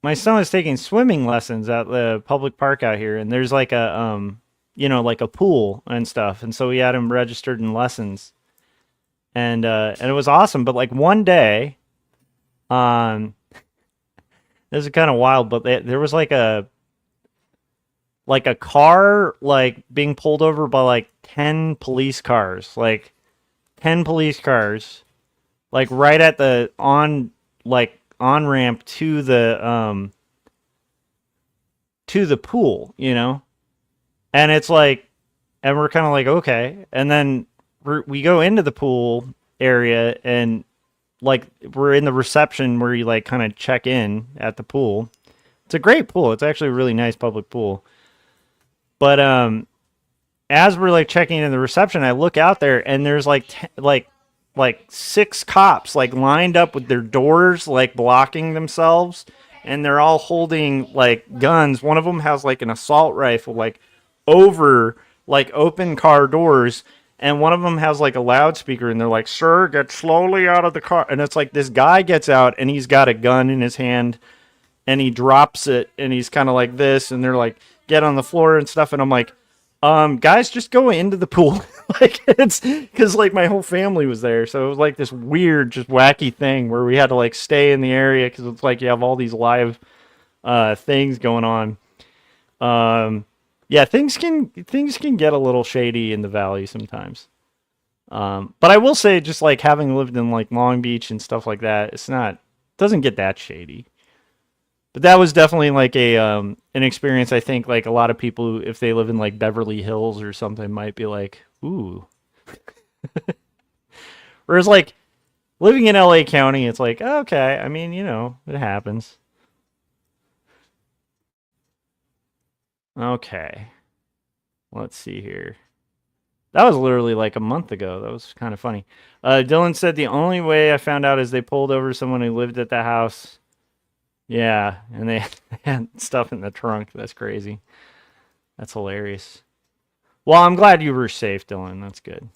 My son was taking swimming lessons at the public park out here, and there's like a like a pool and stuff, and so we had him registered in lessons, and it was awesome. But like one day, this is kind of wild, but there was like a car like being pulled over by like 10 police cars, like 10 police cars, like right at the on ramp to the pool, you know? And it's like, and we're kind of like, okay. And then we go into the pool area, and like we're in the reception where you like kind of check in at the pool. It's a great pool. It's actually a really nice public pool. But as we're like checking in the reception, I look out there, and there's like 6 cops like lined up with their doors like blocking themselves, and they're all holding like guns. One of them has like an assault rifle like over like open car doors, and one of them has like a loudspeaker, and they're like, "Sir, get slowly out of the car." And it's like this guy gets out, and he's got a gun in his hand, and he drops it, and he's kind of like this, and they're like, "Get on the floor" and stuff. And I'm like, guys, just go into the pool. Like, it's because like my whole family was there, so it was like this weird, just wacky thing where we had to like stay in the area because it's like you have all these live things going on. Yeah, things can get a little shady in the valley sometimes. But I will say, just like having lived in like Long Beach and stuff like that, doesn't get that shady. But that was definitely like an experience. I think like a lot of people, if they live in like Beverly Hills or something, might be like, ooh. Whereas like living in LA County, it's like, okay, I mean, it happens. Okay. Let's see here. That was literally like a month ago. That was kind of funny. Dylan said the only way I found out is they pulled over someone who lived at the house. Yeah, and they had stuff in the trunk. That's crazy. That's hilarious. Well, I'm glad you were safe, Dylan. That's good.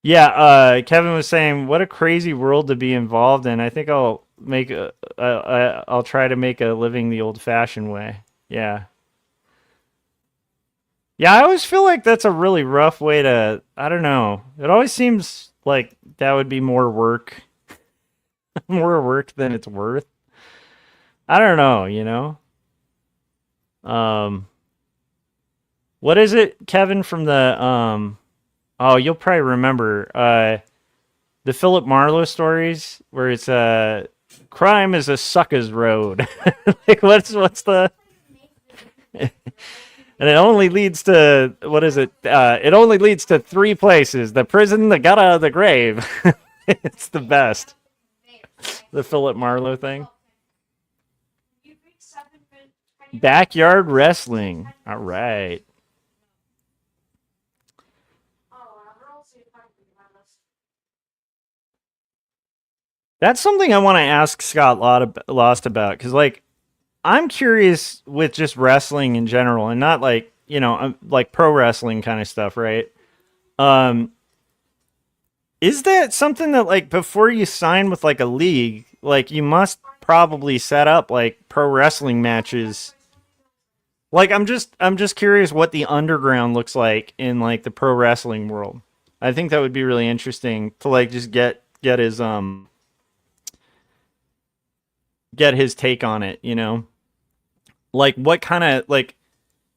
Yeah, Kevin was saying, what a crazy world to be involved in. I think I'll try to make a living the old-fashioned way. Yeah. Yeah, I always feel like that's a really rough way to, I don't know. It always seems like that would be more work, more work than it's worth. I don't know. Um, what is it, Kevin, from the, oh, you'll probably remember, the Philip Marlowe stories where it's crime is a sucker's road. Like what's the and it only leads to what is it? It only leads to three places: the prison, the gutter, the grave. It's the best. The Philip Marlowe thing. Backyard wrestling. All right. That's something I want to ask Scott Lost about because, like, I'm curious with just wrestling in general, and not like like pro wrestling kind of stuff, right? Um, is that something that like before you sign with like a league, like you must probably set up like pro wrestling matches? Like I'm just curious what the underground looks like in like the pro wrestling world. I think that would be really interesting to like just get his take on it, Like what kind of like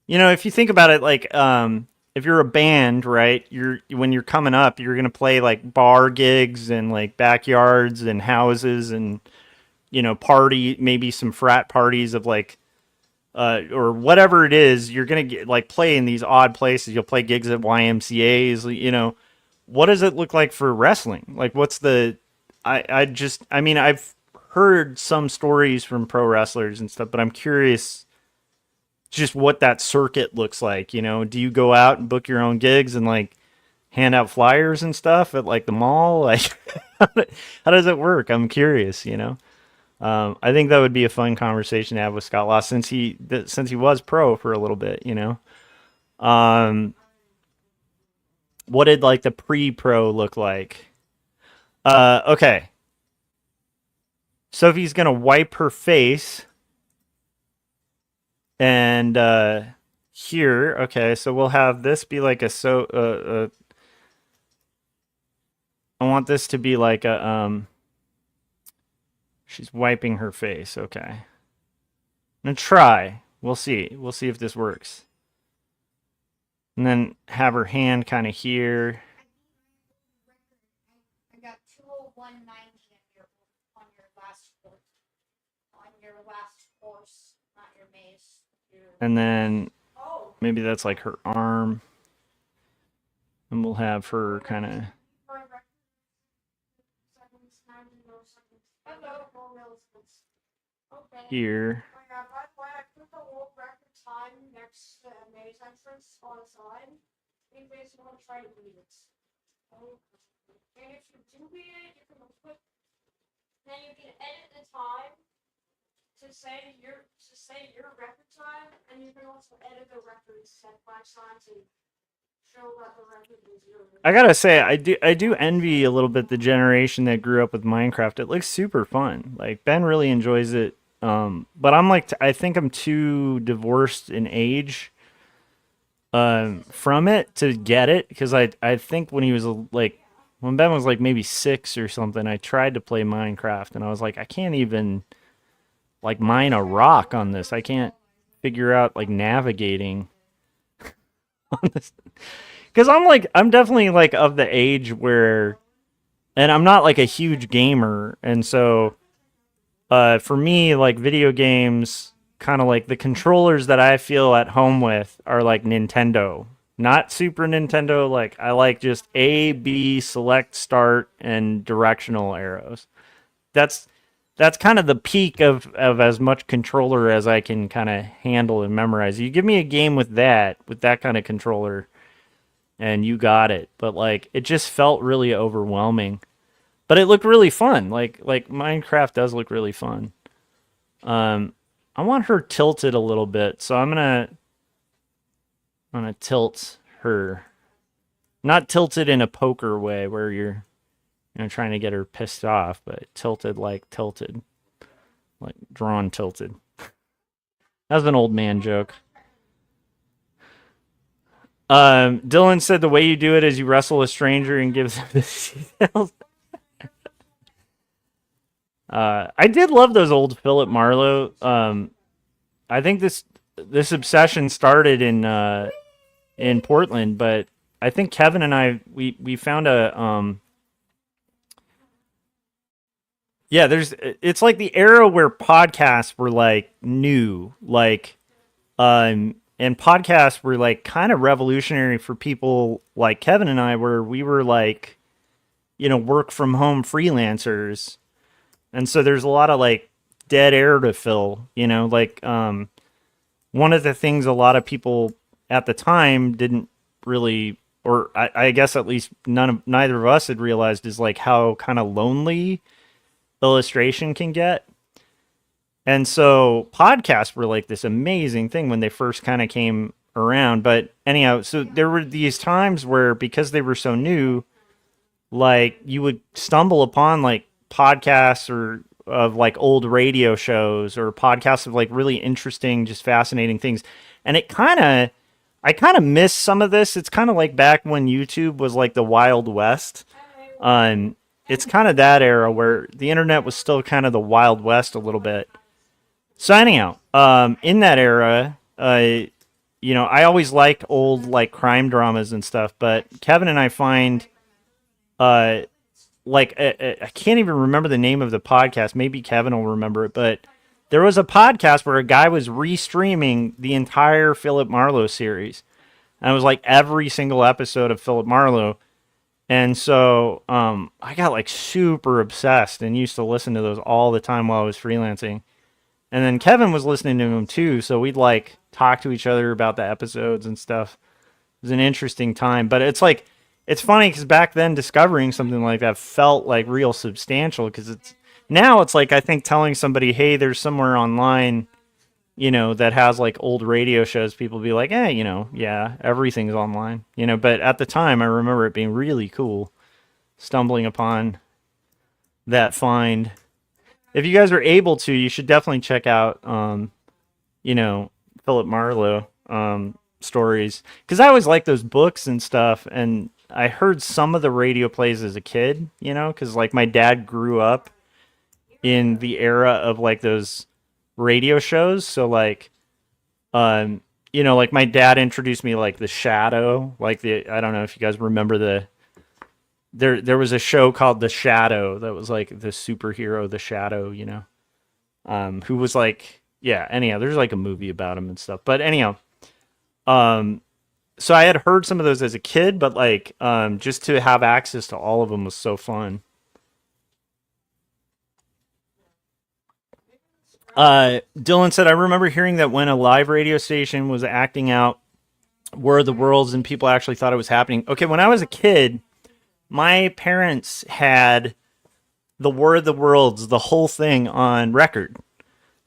if you think about it like if you're a band, right? When you're coming up, you're going to play like bar gigs and like backyards and houses and party maybe some frat parties of like or whatever it is, you're gonna get like play in these odd places. You'll play gigs at YMCA's. What does it look like for wrestling? Like, what's the? I mean, I've heard some stories from pro wrestlers and stuff, but I'm curious, just what that circuit looks like. Do you go out and book your own gigs and like hand out flyers and stuff at like the mall? Like, how does it work? I'm curious. I think that would be a fun conversation to have with Scott Lost since he was pro for a little bit, What did like the pre-pro look like? Okay. Sophie's gonna wipe her face, and here, okay, so we'll have this be like I want this to be like a She's wiping her face. Okay. I'm gonna try. We'll see. We'll see if this works. And then have her hand kind of here. I got 201.90 on your last course, not your maze. And then maybe that's like her arm. And we'll have her kind of here. I put the world record time next to the maze entrance on the side. You basically want to try to beat it. And if you do beat it, you can put. Then you can edit the time to say your record time, and you can also edit the record set by time to show that the record is yours. I gotta say, I do envy a little bit the generation that grew up with Minecraft. It looks super fun. Like Ben really enjoys it. But I'm like, I think I'm too divorced in age from it to get it, because I think when he was like, when Ben was like maybe 6 or something, I tried to play Minecraft and I was like, I can't even like mine a rock on this. I can't figure out like navigating on this, because I'm definitely like of the age where, and I'm not like a huge gamer, and so for me, like video games, kind of like the controllers that I feel at home with are like Nintendo, not Super Nintendo. Like I like just A, B, select, start, and directional arrows. That's kind of the peak of as much controller as I can kind of handle and memorize. You give me a game with that kind of controller, and you got it. But like it just felt really overwhelming. But it looked really fun. Like Minecraft does look really fun. I want her tilted a little bit, so I'm gonna tilt her. Not tilted in a poker way where you're trying to get her pissed off, but tilted, like drawn tilted. That's an old man joke. Dylan said the way you do it is you wrestle a stranger and give them the details. I did love those old Philip Marlowe. I think this obsession started in Portland, but I think Kevin and I we found a Yeah, it's like the era where podcasts were like new, like and podcasts were like kind of revolutionary for people like Kevin and I, where we were like, work from home freelancers. And so there's a lot of like dead air to fill, like one of the things a lot of people at the time didn't really, or I guess at least neither of us had realized, is like how kind of lonely illustration can get. And so podcasts were like this amazing thing when they first kind of came around. But anyhow, so there were these times where, because they were so new, like you would stumble upon like podcasts or of like old radio shows or podcasts of like really interesting, just fascinating things. And I kind of miss some of this. It's kind of like back when YouTube was like the Wild West. It's kind of that era where the internet was still kind of the Wild West a little bit. So anyhow, in that era, I always liked old like crime dramas and stuff. But Kevin and I find, I can't even remember the name of the podcast. Maybe Kevin will remember it. But there was a podcast where a guy was restreaming the entire Philip Marlowe series, and it was like every single episode of Philip Marlowe. And so I got like super obsessed and used to listen to those all the time while I was freelancing. And then Kevin was listening to them too, so we'd like talk to each other about the episodes and stuff. It was an interesting time, but it's funny because back then discovering something like that felt like real substantial, because it's like, I think telling somebody, hey, there's somewhere online, that has like old radio shows, people be like, yeah, everything's online, but at the time I remember it being really cool stumbling upon that find. If you guys are able to, you should definitely check out, Philip Marlowe stories, because I always liked those books and stuff, and I heard some of the radio plays as a kid, because like my dad grew up in the era of like those radio shows, so like, like my dad introduced me like The Shadow, like I don't know if you guys remember there was a show called The Shadow that was like the superhero The Shadow, who was like, yeah, anyhow, there's like a movie about him and stuff. But anyhow, so I had heard some of those as a kid, but like just to have access to all of them was so fun. Dylan said, I remember hearing that when a live radio station was acting out War of the Worlds and people actually thought it was happening. Okay, when I was a kid, my parents had the War of the Worlds, the whole thing, on record.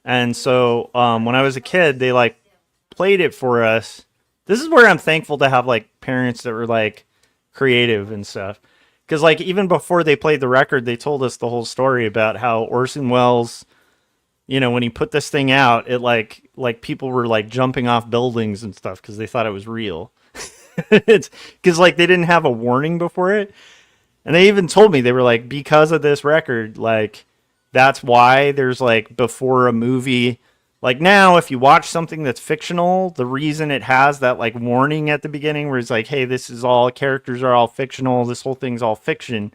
And so when I was a kid, they like played it for us. This is where I'm thankful to have like parents that were like creative and stuff. Because like even before they played the record, they told us the whole story about how Orson Welles, when he put this thing out, it like people were like jumping off buildings and stuff because they thought it was real. It's because like they didn't have a warning before it. And they even told me, they were like, because of this record, like, that's why there's like before a movie, like now, if you watch something that's fictional, the reason it has that like warning at the beginning where it's like, hey, this is all, characters are all fictional, this whole thing's all fiction,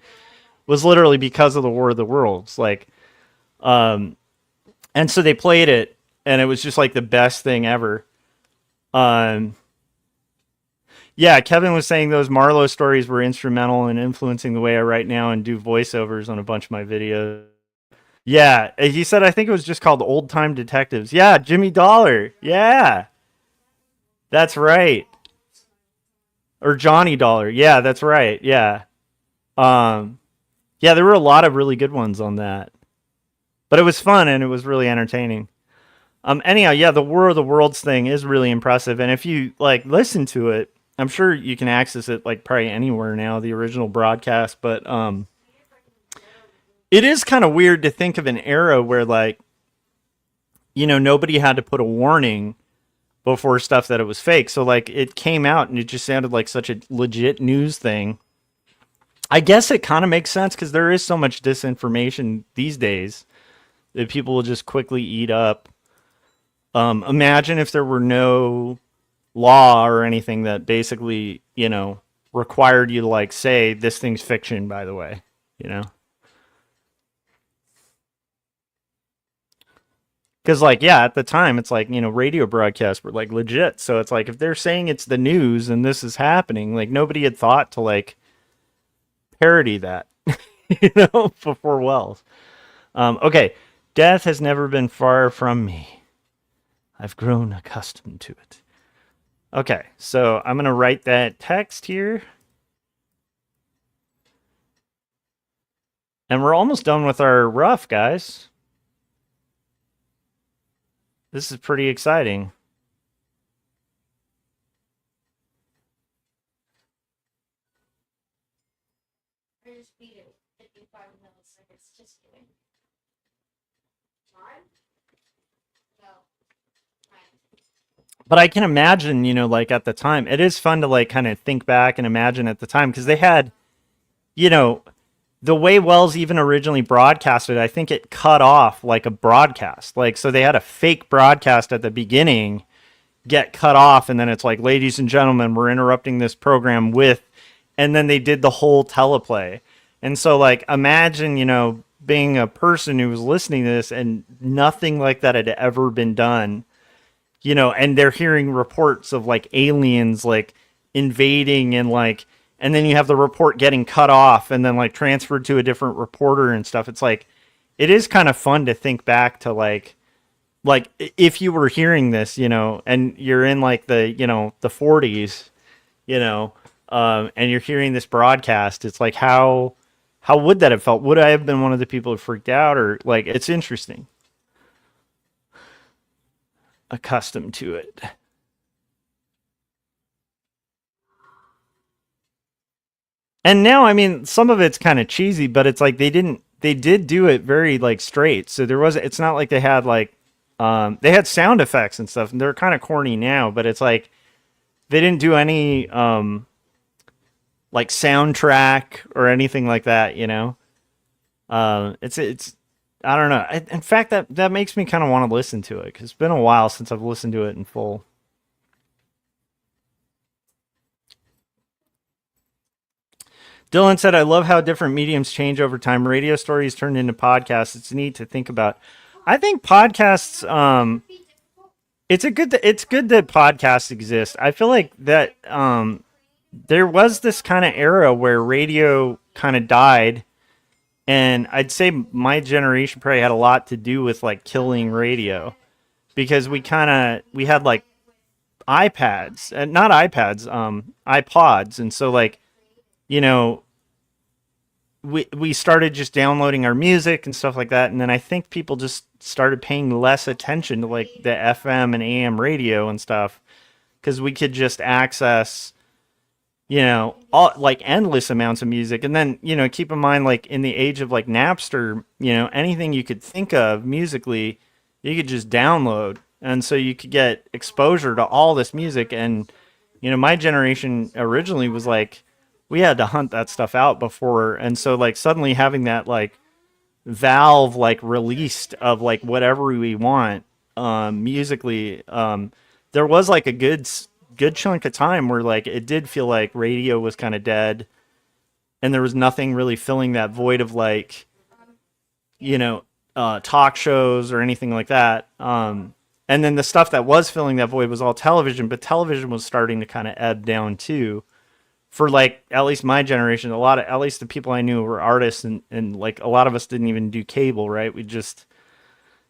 was literally because of the War of the Worlds. Like, and so they played it, and it was just like the best thing ever. Yeah, Kevin was saying those Marlowe stories were instrumental in influencing the way I write now and do voiceovers on a bunch of my videos. Yeah, he said, I think it was just called Old Time Detectives. Yeah, Jimmy Dollar. Yeah, that's right. Or Johnny Dollar. Yeah, that's right. Yeah. Yeah, there were a lot of really good ones on that. But it was fun and it was really entertaining. Anyhow, yeah, the War of the Worlds thing is really impressive. And if you like listen to it, I'm sure you can access it like probably anywhere now, the original broadcast, but it is kind of weird to think of an era where like, nobody had to put a warning before stuff that it was fake. So like it came out and it just sounded like such a legit news thing. I guess it kind of makes sense because there is so much disinformation these days that people will just quickly eat up. Imagine if there were no law or anything that basically, required you to like say this thing's fiction, by the way, Because, like, yeah, at the time, it's like, radio broadcasts were like legit. So it's like, if they're saying it's the news and this is happening, like, nobody had thought to like parody that, before Wells. Okay. Death has never been far from me. I've grown accustomed to it. Okay. So I'm going to write that text here. And we're almost done with our rough, guys. This is pretty exciting. I just beat it 55 milliseconds. Just kidding. Time? No. But I can imagine, like at the time, it is fun to like kind of think back and imagine at the time because they had, the way Wells even originally broadcasted, I think it cut off like a broadcast. Like, so they had a fake broadcast at the beginning get cut off, and then it's like, ladies and gentlemen, we're interrupting this program with, and then they did the whole teleplay. And so, like, imagine, being a person who was listening to this and nothing like that had ever been done, and they're hearing reports of like aliens like invading and like, and then you have the report getting cut off and then like transferred to a different reporter and stuff. It's like, it is kind of fun to think back to like if you were hearing this, and you're in like the, the 40s, and you're hearing this broadcast, it's like, how would that have felt? Would I have been one of the people who freaked out, or like, it's interesting. Accustomed to it. And now, I mean, some of it's kind of cheesy, but it's like they did do it very like straight. So it's not like they had like, they had sound effects and stuff, and they're kind of corny now, but it's like they didn't do any like soundtrack or anything like that, It's I don't know. In fact, that makes me kind of want to listen to it because it's been a while since I've listened to it in full. Dylan said, I love how different mediums change over time. Radio stories turned into podcasts. It's neat to think about. I think podcasts, it's good that podcasts exist. I feel like that there was this kind of era where radio kind of died, and I'd say my generation probably had a lot to do with like killing radio because we had like iPads and not iPads, iPods, and so like, we started just downloading our music and stuff like that, and then I think people just started paying less attention to like the FM and AM radio and stuff because we could just access all like endless amounts of music. And then keep in mind, like in the age of like Napster, anything you could think of musically you could just download, and so you could get exposure to all this music. And my generation originally was like, we had to hunt that stuff out before. And so like suddenly having that like valve like released of like whatever we want musically, there was like a good chunk of time where like it did feel like radio was kind of dead and there was nothing really filling that void of like talk shows or anything like that. And then the stuff that was filling that void was all television, but television was starting to kind of ebb down too. For like at least my generation, at least the people I knew were artists, and like a lot of us didn't even do cable, right? We just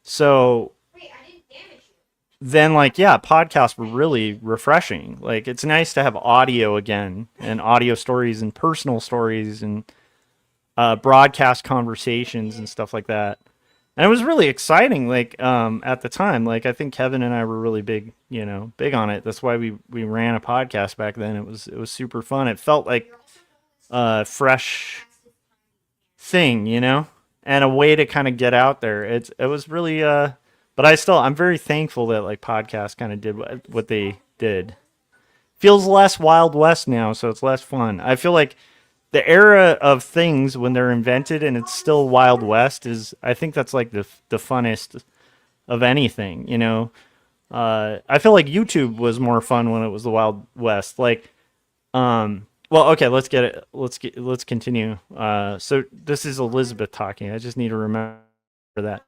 so Wait, I didn't damage you. then like yeah, podcasts were really refreshing. Like it's nice to have audio again and audio stories and personal stories and broadcast conversations and stuff like that. And it was really exciting, like at the time. Like I think Kevin and I were really big on it. That's why we ran a podcast back then. It was super fun. It felt like a fresh thing, and a way to kind of get out there. It was really but I'm very thankful that like podcasts kind of did what they did. Feels less Wild West now, so it's less fun. I feel like the era of things when they're invented and it's still Wild West I think that's like the funnest of anything, I feel like YouTube was more fun when it was the Wild West. Like, well, okay, let's continue. So this is Elizabeth talking. I just need to remember that.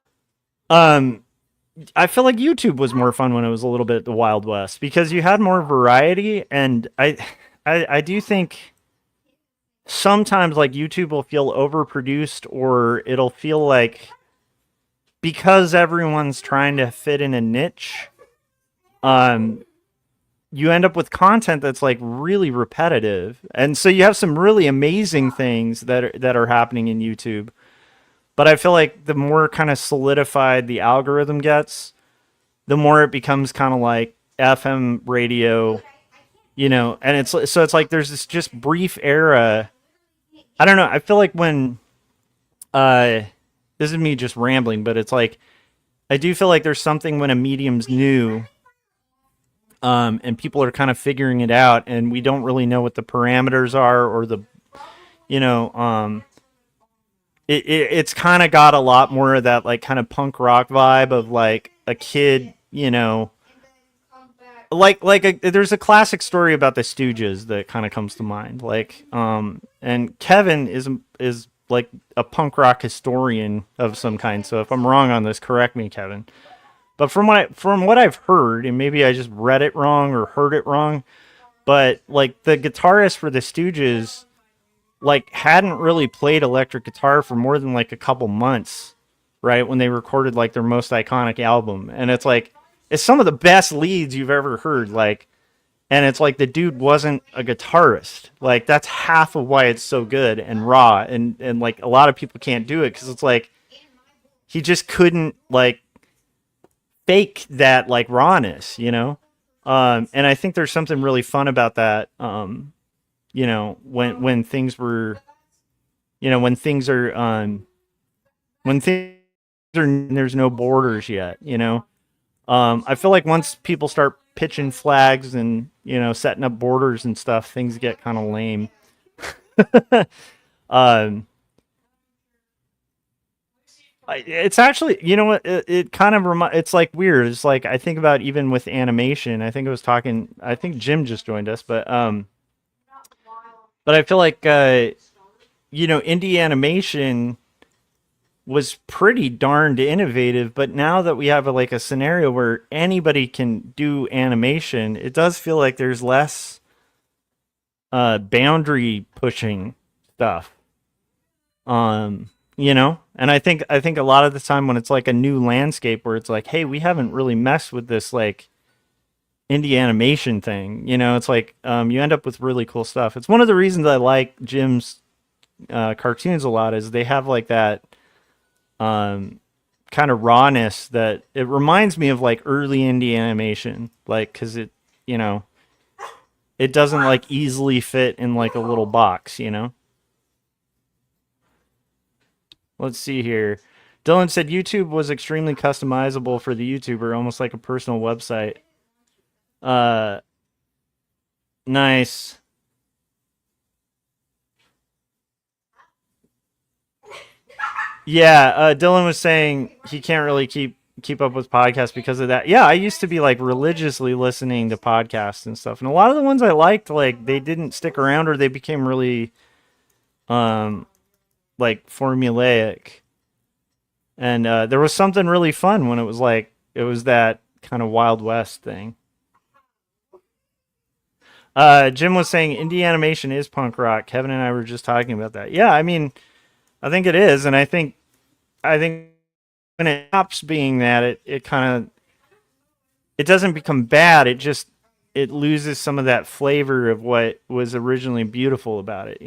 I feel like YouTube was more fun when it was a little bit the Wild West because you had more variety, and I do think sometimes like YouTube will feel overproduced, or it'll feel like because everyone's trying to fit in a niche, um, you end up with content that's like really repetitive, and so you have some really amazing things that are happening in YouTube. But I feel like the more kind of solidified the algorithm gets, the more it becomes kind of like FM radio, and it's like there's this just brief era. I don't know. I feel like when uh this is me just rambling, but it's like I do feel like there's something when a medium's new, and people are kind of figuring it out, and we don't really know what the parameters are or the, you know, it's kind of got a lot more of that like kind of punk rock vibe of like a kid, there's a classic story about the Stooges that kind of comes to mind, and Kevin is like a punk rock historian of some kind. So if I'm wrong on this, correct me, Kevin. But from what I've heard, and maybe I just read it wrong or heard it wrong, but like the guitarist for the Stooges like hadn't really played electric guitar for more than like a couple months, right? When they recorded like their most iconic album. And it's like it's some of the best leads you've ever heard, like, and it's like the dude wasn't a guitarist. Like that's half of why it's so good and raw, and like a lot of people can't do it cuz it's like he just couldn't like fake that like rawness. And I think there's something really fun about that. When things were, when things are, when things are, there's no borders yet. I feel like once people start pitching flags and, setting up borders and stuff, things get kind of lame. um, it's actually, you know what, it kind of it's like weird. It's like, I think about even with animation, I think Jim just joined us, but I feel like, indie animation was pretty darned innovative, but now that we have a scenario where anybody can do animation, it does feel like there's less boundary pushing stuff. And I think a lot of the time when it's like a new landscape where it's like, hey, we haven't really messed with this like indie animation thing, it's like you end up with really cool stuff. It's one of the reasons I like Jim's cartoons a lot, is they have like that kind of rawness that it reminds me of like early indie animation, like because it doesn't like easily fit in like a little box. Let's see here. Dylan said YouTube was extremely customizable for the YouTuber, almost like a personal website. Nice. Yeah, Dylan was saying he can't really keep up with podcasts because of that. Yeah, I used to be like religiously listening to podcasts and stuff, and a lot of the ones I liked, like they didn't stick around or they became really like formulaic. And there was something really fun when it was that kind of Wild West thing. Jim was saying indie animation is punk rock. Kevin and I were just talking about that. Yeah, I mean, I think it is, and I think when it stops being that, it kind of it doesn't become bad. It loses some of that flavor of what was originally beautiful about it.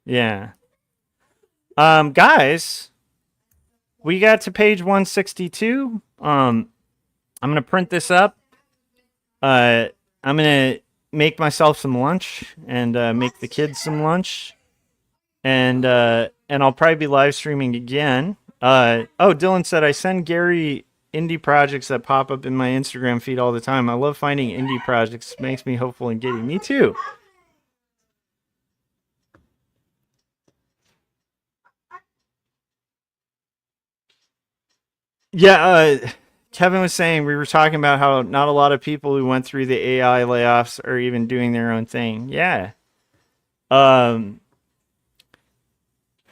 Yeah. Guys, we got to page 162. I'm gonna print this up. I'm gonna make myself some lunch and make the kids some lunch, and I'll probably be live streaming again. Dylan said I send Gary indie projects that pop up in my Instagram feed all the time. I love finding indie projects. Makes me hopeful and giddy. Me too. Yeah, Kevin was saying we were talking about how not a lot of people who went through the AI layoffs are even doing their own thing. Yeah. Yeah,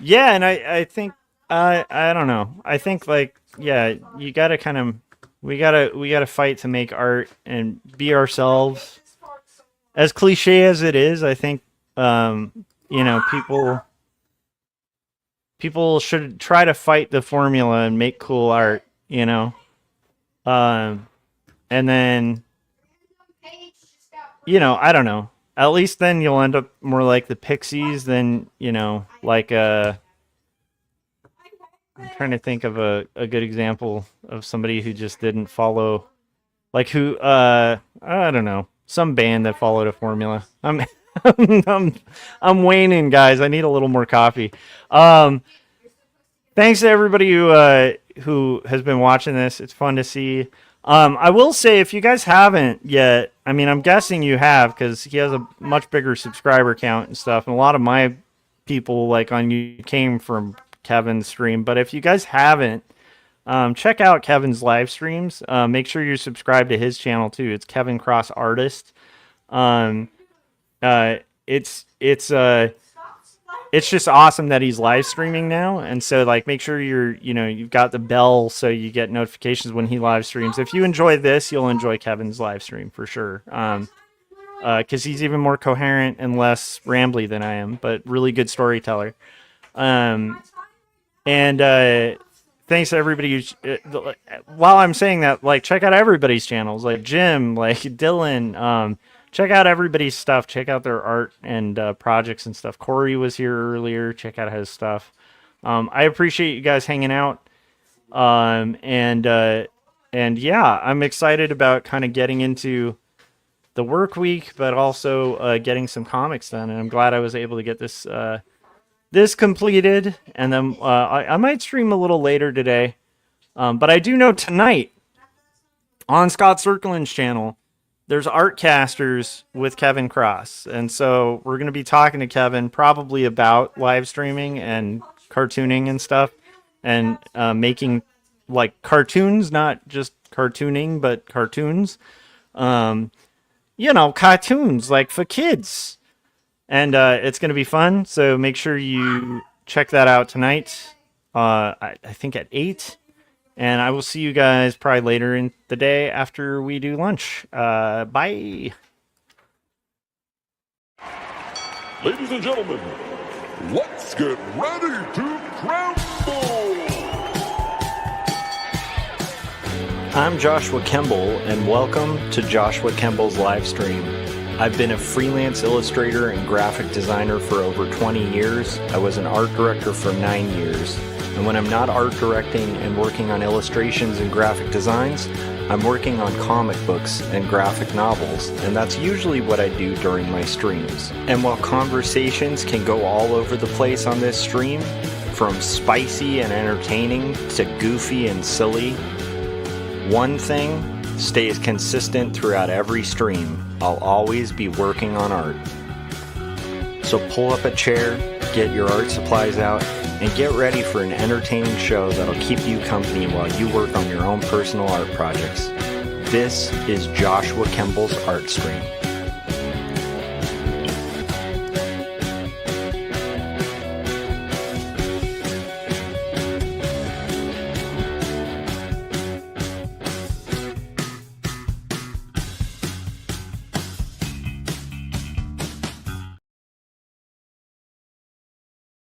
and I think I don't know. I think like yeah, you gotta kind of we gotta fight to make art and be ourselves. As cliche as it is, I think you know people should try to fight the formula and make cool art. You know, um, and then you know I don't know. At least then you'll end up more like the Pixies than you know like I'm trying to think of a good example of somebody who just didn't follow, like who, I don't know, some band that followed a formula. I'm, I'm waning, guys. I need a little more coffee. Um, Thanks to everybody who has been watching this. It's fun to see. I will say, if you guys haven't yet, I mean, I'm guessing you have because he has a much bigger subscriber count and stuff, and a lot of my people like on you came from Kevin's stream. But if you guys haven't, check out Kevin's live streams. Make sure you're subscribed to his channel too. It's Kevin Cross Artist. Um, uh, it's just awesome that he's live streaming now, and so like make sure you've got the bell so you get notifications when he live streams. If you enjoy this, you'll enjoy Kevin's live stream for sure. Because he's even more coherent and less rambly than I am, but really good storyteller. And thanks to everybody while I'm saying that, like, check out everybody's channels, like Jim, like Dylan. Check out everybody's stuff. Check out their art and projects and stuff. Corey was here earlier. Check out his stuff. I appreciate you guys hanging out. And yeah, I'm excited about kind of getting into the work week, but also getting some comics done. And I'm glad I was able to get this completed. And then I might stream a little later today. But I do know tonight on Scott Circlin's channel, there's Artcasters with Kevin Cross. And so we're going to be talking to Kevin probably about live streaming and cartooning and stuff, and making like cartoons, not just cartooning, but cartoons. Cartoons like for kids. And it's going to be fun. So make sure you check that out tonight. I think at 8. And I will see you guys probably later in the day after we do lunch. Bye. Ladies and gentlemen, let's get ready to crumble! I'm Joshua Kemble, and welcome to Joshua Kemble's live stream. I've been a freelance illustrator and graphic designer for over 20 years. I was an art director for 9 years. And when I'm not art directing and working on illustrations and graphic designs, I'm working on comic books and graphic novels, and that's usually what I do during my streams. And while conversations can go all over the place on this stream, from spicy and entertaining to goofy and silly, one thing stays consistent throughout every stream. I'll always be working on art. So pull up a chair, get your art supplies out, and get ready for an entertaining show that'll keep you company while you work on your own personal art projects. This is Joshua Kemble's Art Stream.